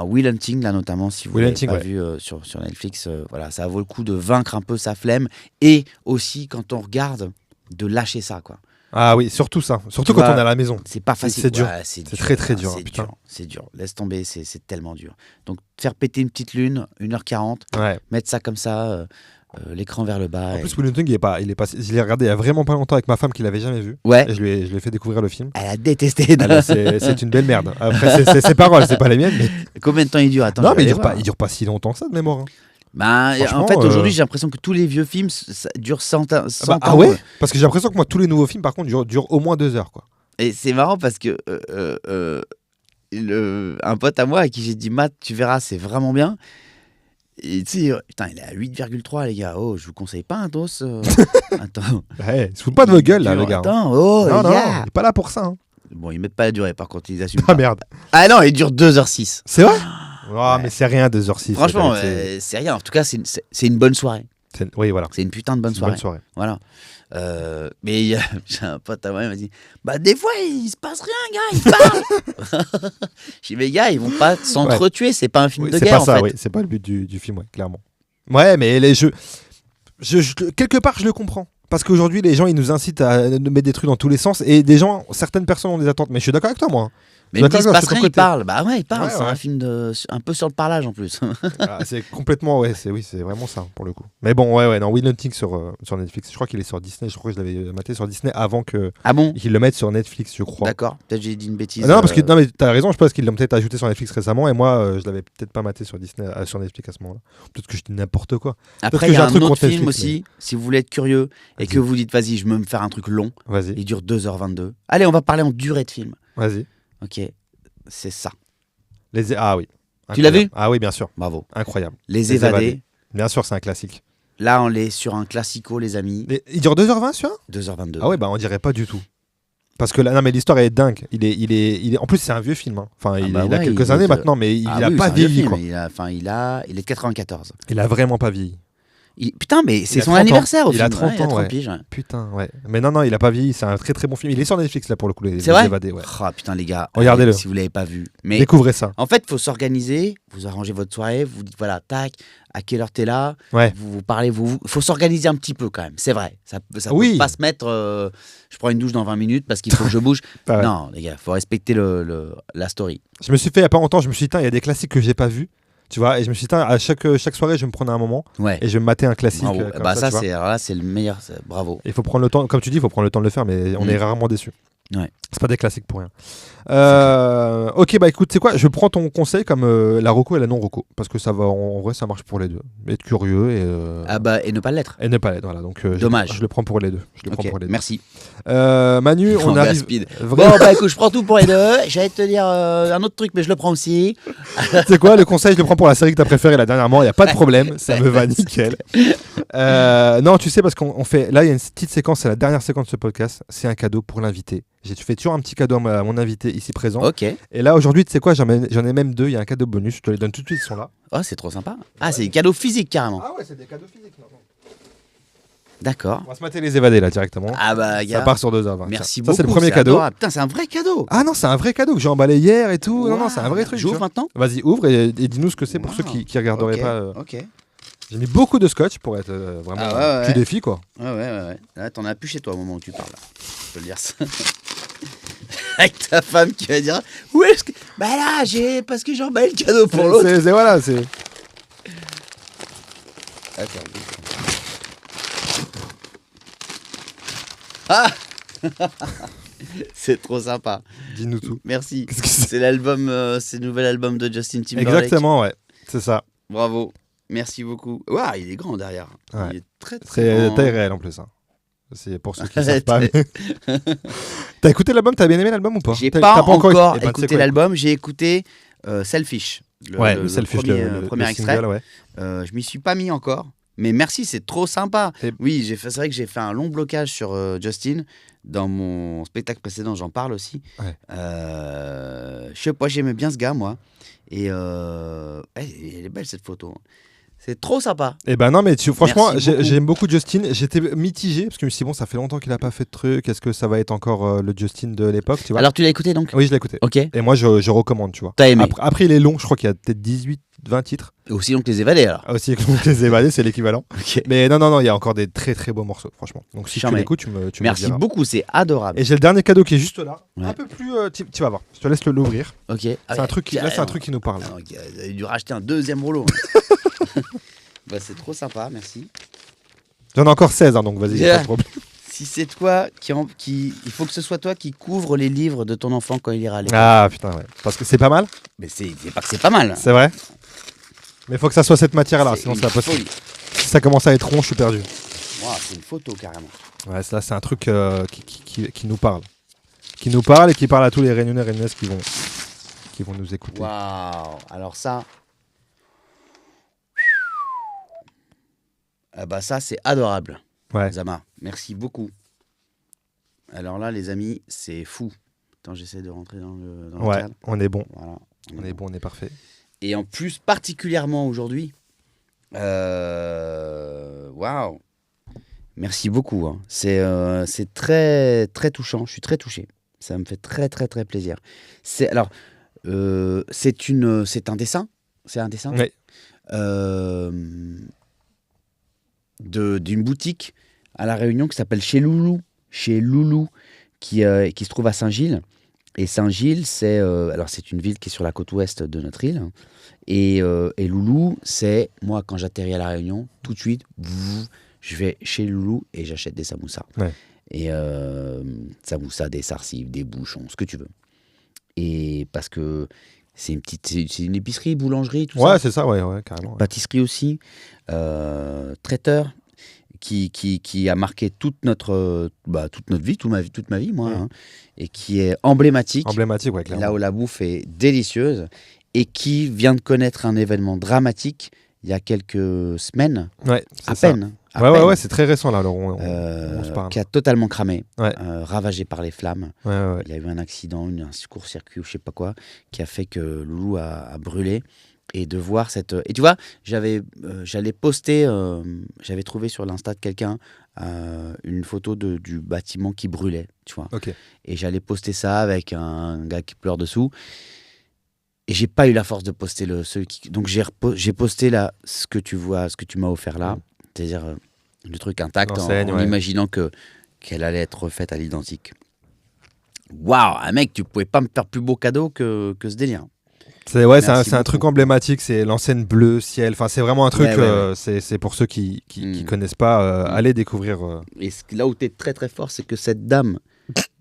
Will Hunting là notamment, si vous l'avez pas vu sur Netflix, voilà, ça vaut le coup de vaincre un peu sa flemme et aussi quand on regarde de lâcher ça quoi. Ah oui, surtout ça. Surtout quand on est à la maison. C'est pas facile. C'est dur. Ouais, c'est très très dur. Putain. C'est dur. Laisse tomber, c'est tellement dur. Donc faire péter une petite lune, 1h40, mettre ça comme ça, l'écran vers le bas. En plus, Will Hunting, je l'ai regardé il y a vraiment pas longtemps avec ma femme qui l'avait jamais vu. Ouais. Et je lui ai fait découvrir le film. Elle a détesté. C'est une belle merde. Après, c'est ses paroles, c'est pas les miennes. Mais... Combien de temps il dure ? Attends, non, mais il dure pas si longtemps que ça de mémoire. Hein. En fait, aujourd'hui, j'ai l'impression que tous les vieux films ça dure 100 ans. Ah ouais ? Parce que j'ai l'impression que moi, tous les nouveaux films, par contre, durent au moins 2 heures. Quoi. Et c'est marrant parce que un pote à moi à qui j'ai dit, Matt, tu verras, c'est vraiment bien. Et tu sais, putain, il est à 8,3, les gars. Oh, je vous conseille pas un dos. Attends. Ouais, ils se foutent pas de vos gueules, là, les gars. Attends, non, il est pas là pour ça. Hein. Bon, ils mettent pas la durée, par contre, ils assument pas. Merde. Ah non, il dure 2h06. C'est vrai ? Mais c'est rien, 2h06. Franchement, c'est rien. En tout cas, c'est une bonne soirée. Oui, voilà. C'est une putain de bonne soirée. Voilà. Mais j'ai un pote à moi, il m'a dit, des fois, il se passe rien, gars, ils parlent. J'ai dit, mais gars, ils vont pas s'entretuer, c'est pas un film de guerre, en fait. Oui, c'est pas le but du film, clairement. Ouais, mais les jeux... quelque part, je le comprends. Parce qu'aujourd'hui, les gens, ils nous incitent à mettre des trucs dans tous les sens. Et certaines personnes ont des attentes. Mais je suis d'accord avec toi, moi. Mais il se passe rien, il parle. Il parle. C'est un film un peu sur le parlage en plus. C'est complètement, c'est vraiment ça pour le coup. Mais bon, non, Will Hunting sur Netflix. Je crois qu'il est sur Disney. Je crois que je l'avais maté sur Disney avant que qu'ils le mettent sur Netflix, je crois. D'accord. Peut-être j'ai dit une bêtise. Non, mais t'as raison. Je pense qu'ils l'ont peut-être ajouté sur Netflix récemment et moi, je l'avais peut-être pas maté sur Disney, sur Netflix à ce moment-là. Peut-être que je dis n'importe quoi. Après, il y a un autre film aussi. Si vous voulez être curieux et que vous dites, vas-y, je veux me faire un truc long. Vas-y. Il dure 2h22. Allez, on va parler en durée de film. Vas-y. Ok. C'est ça. Ah oui. Incroyable. Tu l'as vu ? Ah oui, bien sûr. Bravo. Incroyable. Les évadés. Bien sûr, c'est un classique. Là, on est sur un classico, les amis. Il dure 2h20, celui-là ? 2h22. Ah ouais, on dirait pas du tout. Parce que là, non, mais l'histoire est dingue. Il est... En plus, c'est un vieux film. Hein. Enfin, il a quelques années maintenant, mais il a pas vieilli. Quoi. Il est de 94. Il a vraiment pas vieilli. Putain, mais c'est son anniversaire au film. Il a 30 ans, ouais. Piges, ouais. Putain, ouais. Mais non, il a pas vieilli. C'est un très très bon film. Il est sur Netflix là pour le coup. C'est vrai ? Évadés, ouais. Oh putain, les gars. Regardez-le. Si vous l'avez pas vu. Mais découvrez ça. En fait, il faut s'organiser. Vous arrangez votre soirée. Vous dites voilà, tac. À quelle heure t'es là ? Ouais. Vous parlez. Il faut s'organiser un petit peu quand même. C'est vrai. Ça peut pas se mettre. Je prends une douche dans 20 minutes parce qu'il faut que je bouge. Non, les gars, faut respecter la story. Je me suis fait il y a pas longtemps. Je me suis dit, il y a des classiques que j'ai pas vus. Tu vois, et je me suis dit, à chaque soirée, je me prenais un moment et je vais me mater un classique. C'est le meilleur. Bravo. Il faut prendre le temps, comme tu dis, il faut prendre le temps de le faire, mais on est rarement déçus. Ouais. C'est pas des classiques pour rien. Ok, écoute, c'est quoi ? Je prends ton conseil comme la reco et la non-reco. Parce que ça va, en vrai, ça marche pour les deux. Être curieux et. Et ne pas l'être. Et ne pas l'être, voilà. Donc, dommage. Je le prends pour les deux. Merci. Manu, on arrive. Speed. Bon, écoute, je prends tout pour les deux. J'allais te dire un autre truc, mais je le prends aussi. C'est quoi le conseil ? Je le prends pour la série que t'as préférée là dernièrement. Il y a pas de problème. Ça me va nickel. Non, tu sais, parce qu'on fait. Là, il y a une petite séquence. C'est la dernière séquence de ce podcast. C'est un cadeau pour l'invité. J'ai fait toujours un petit cadeau à mon invité ici présent. Ok. Et là, aujourd'hui, tu sais quoi, j'en ai même 2. Il y a un cadeau bonus. Je te les donne tout de suite, ils sont là. Oh, c'est trop sympa. C'est des cadeaux physiques carrément. Ah ouais, c'est des cadeaux physiques maintenant. D'accord. On va se mater les évadés là directement. Gars. Ça part sur 2h20. Merci beaucoup. Ça, c'est le premier cadeau. Putain, c'est un vrai cadeau. Ah non, c'est un vrai cadeau que j'ai emballé hier et tout. Non, c'est un vrai truc. J'ouvre maintenant ? Vas-y, ouvre et dis-nous ce que c'est pour ceux qui regarderaient pas. Ok. J'ai mis beaucoup de scotch pour être vraiment tu défi quoi. Ouais. Là, t'en as plus chez toi au moment où tu parles. Là. Je peux le dire ça. Avec ta femme qui va dire où est-ce que. Bah là, parce que j'en mets le cadeau pour l'autre. C'est. Attends. Ah c'est trop sympa. Dis-nous tout. Merci. C'est l'album, c'est le nouvel album de Justin Timberlake. Exactement, ouais. C'est ça. Bravo. Merci beaucoup. Waouh, il est grand derrière. Ouais. Il est très grand. C'est taille réelle en plus. Hein. C'est pour ceux qui ne savent pas. Mais... T'as écouté l'album? T'as bien aimé l'album ou pas? J'ai pas encore écouté l'album. J'ai écouté Selfish. Le Selfish, le premier extrait. Single, ouais. Je m'y suis pas mis encore. Mais merci, c'est trop sympa. Oui, c'est vrai que j'ai fait un long blocage sur Justin. Dans mon spectacle précédent, j'en parle aussi. Ouais. Je sais pas, j'aimais bien ce gars, moi. Et elle est belle cette photo. C'est trop sympa. Eh ben non, mais franchement, j'aime beaucoup Justin. J'étais mitigé parce que je me suis dit, bon, ça fait longtemps qu'il a pas fait de truc. Est-ce que ça va être encore le Justin de l'époque, tu vois? Alors tu l'as écouté donc? Oui, je l'ai écouté. Ok. Et moi, je recommande, tu vois. T'as aimé? Après, il est long. Je crois qu'il y a peut-être 18-20 titres. Aussi long que les Évadés alors. Aussi long que les Évadés, c'est l'équivalent. Okay. Mais non, il y a encore des très très beaux morceaux, franchement. Donc si tu l'écoutes, tu me Merci diras. beaucoup, c'est adorable. Et j'ai le dernier cadeau qui est juste là. Ouais. Un peu plus. Tu vas voir. Je te laisse l'ouvrir. Ok. C'est un truc qui nous parle. Il a dû racheter un deuxième rouleau. Bah, c'est trop sympa, merci. J'en ai encore 16, hein, donc vas-y, pas de problème. Si c'est toi il faut que ce soit toi qui couvre les livres de ton enfant quand il ira à l'école. Ah putain, ouais. Parce que c'est pas mal. Mais c'est pas que c'est pas mal. C'est vrai. Mais il faut que ça soit cette matière-là, sinon c'est pas possible. Si ça commence à être rond, je suis perdu. Wow, c'est une photo carrément. Ouais, ça c'est un truc qui nous parle. Qui nous parle et qui parle à tous les Réunionnais et Réunionnaises qui vont nous écouter. Waouh. Alors ça... bah ça c'est adorable. Ouais. Zama, merci beaucoup. Alors là les amis, c'est fou. Attends, j'essaie de rentrer dans le cadre. On est bon. Voilà, on est bon, on est parfait. Et en plus particulièrement aujourd'hui, waouh. Merci beaucoup. Hein. C'est très très touchant. Je suis très touché. Ça me fait très très très plaisir. C'est un dessin. C'est un dessin. Oui. D'une boutique à La Réunion qui s'appelle Chez Loulou, qui se trouve à Saint-Gilles. Et Saint-Gilles, c'est une ville qui est sur la côte ouest de notre île. Et Loulou, c'est moi quand j'atterris à La Réunion, tout de suite, je vais chez Loulou et j'achète des samoussas. Ouais. Et samoussas, des sarsives, des bouchons, ce que tu veux. Et parce que c'est une épicerie, boulangerie, tout ça. Ouais, c'est ça, ouais, carrément. Ouais. Pâtisserie aussi, traiteur, qui a marqué toute notre vie, toute ma vie, moi, hein, et qui est emblématique. Emblématique, ouais, clairement. Là où la bouffe est délicieuse, et qui vient de connaître un événement dramatique il y a quelques semaines, à peine. Ouais, c'est très récent là, alors on se parle. Qui a totalement cramé, ouais. Ravagé par les flammes. Ouais. Il y a eu un accident, un court-circuit ou je sais pas quoi, qui a fait que Loulou a brûlé. Et de voir cette... Et tu vois, j'allais poster, j'avais trouvé sur l'Insta de quelqu'un une photo du bâtiment qui brûlait, tu vois. Okay. Et j'allais poster ça avec un gars qui pleure dessous. Et j'ai pas eu la force de poster donc j'ai posté là ce que tu m'as offert là, c'est-à-dire le truc intact en imaginant qu'elle allait être refaite à l'identique. Waouh, mec, tu pouvais pas me faire plus beau cadeau que ce délire. C'est un truc emblématique, c'est l'enseigne bleu ciel. Enfin, c'est vraiment un truc. C'est pour ceux qui connaissent pas, allez découvrir. Et là où tu es très très fort, c'est que cette dame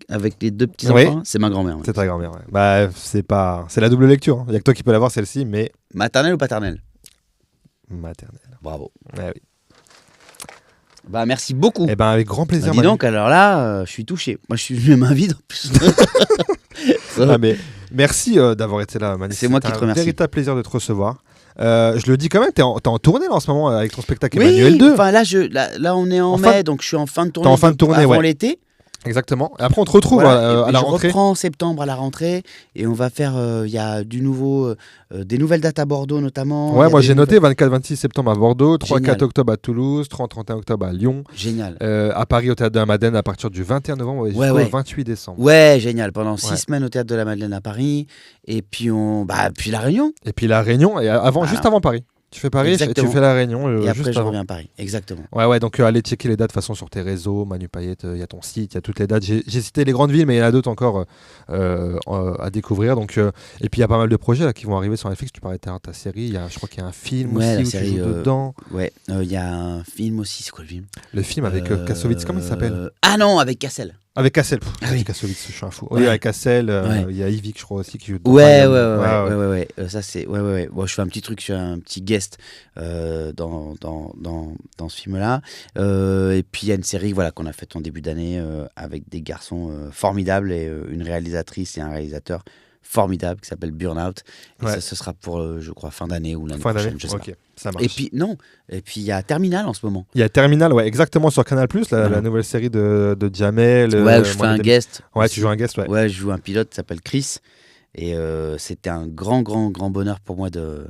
avec les deux petits enfants, c'est ma grand-mère. C'est ta grand-mère. Ouais. Bah, c'est la double lecture. Il y a que toi qui peux l'avoir celle-ci, mais maternelle ou paternelle? Maternelle. Bravo. Ouais, oui. Bah merci beaucoup. Et ben avec grand plaisir. Dis donc, alors là, je suis touché. Moi, je suis même vide en plus. Mais merci d'avoir été là, Mani. C'est moi qui te remercie. C'est un véritable plaisir de te recevoir. Je le dis quand même, t'es en tournée là, en ce moment avec ton spectacle Emmanuel 2. Enfin là on est en mai, donc je suis en fin de tournée. T'es en fin de tournée, avant l'été. Exactement. Et après, on te retrouve à la rentrée. Je reprends en septembre à la rentrée et on va faire. Il y a du nouveau, des nouvelles dates à Bordeaux notamment. Ouais, moi j'ai noté 24-26 septembre à Bordeaux, 3-4 octobre à Toulouse, 30-31 octobre à Lyon. Génial. À Paris au Théâtre de la Madeleine à partir du 21 novembre jusqu'au 28 décembre. Ouais, génial. Pendant 6 semaines au Théâtre de la Madeleine à Paris. Et puis puis La Réunion. Et puis La Réunion, et juste avant Paris. Tu fais Paris, Exactement. tu fais la Réunion. Et juste après, je avant. reviens à Paris. Exactement. Ouais, donc allez checker les dates de toute façon sur tes réseaux, Manu Payette, il y a ton site, il y a toutes les dates. J'ai cité les grandes villes, mais il y en a d'autres encore à découvrir. Donc, et puis il y a pas mal de projets là, qui vont arriver sur Netflix. Tu parlais de ta série, je crois qu'il y a un film aussi où tu joues dedans. Ouais, il y a un film aussi, c'est quoi le film? Le film avec Kassovitz, comment il s'appelle? Ah non, avec Cassel. Avec Cassel, oui. Kassovitz, je suis un fou. Oui, avec Cassel, il y a Yvick, je crois aussi, qui joue dedans. Ouais. Ça, c'est. Ouais. Bon, je fais un petit truc, je fais un petit guest dans ce film-là. Et puis, il y a une série qu'on a faite en début d'année avec des garçons formidables et une réalisatrice et un réalisateur formidable qui s'appelle Burnout. Et ça, ce sera pour, je crois, fin d'année ou l'année prochaine. Je sais pas. Ça marche. Et puis, il y a Terminal en ce moment. Il y a Terminal, ouais, exactement, sur Canal+, la nouvelle série de Jamel. Ouais, je fais un guest. Ouais, tu joues un guest, ouais. Ouais, je joue un pilote qui s'appelle Chris. Et c'était un grand bonheur pour moi de...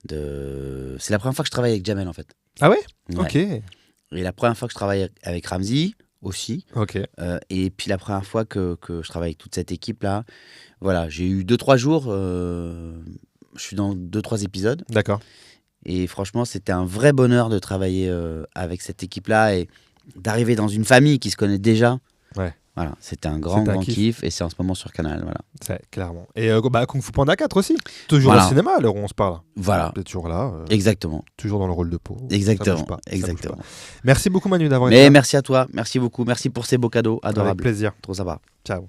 C'est la première fois que je travaille avec Jamel, en fait. Ah ouais. Ok. Et la première fois que je travaille avec Ramzi aussi. Ok. Et puis la première fois que je travaille avec toute cette équipe-là. Voilà, j'ai eu 2-3 jours. Je suis dans 2-3 épisodes. D'accord. Et franchement, c'était un vrai bonheur de travailler avec cette équipe-là et d'arriver dans une famille qui se connaît déjà. Ouais. Voilà, c'était un grand kiff et c'est en ce moment sur Canal. Voilà. C'est clairement. Et Kung Fu Panda 4 aussi. Toujours au cinéma à l'heure où on se parle. Voilà. T'es toujours là. Exactement. Toujours dans le rôle de peau. Exactement. Ça bouge pas. Exactement. Ça bouge pas. Merci beaucoup Manu d'avoir été là. Merci à toi. Merci beaucoup. Merci pour ces beaux cadeaux adorables. Avec plaisir. Trop sympa. Ciao.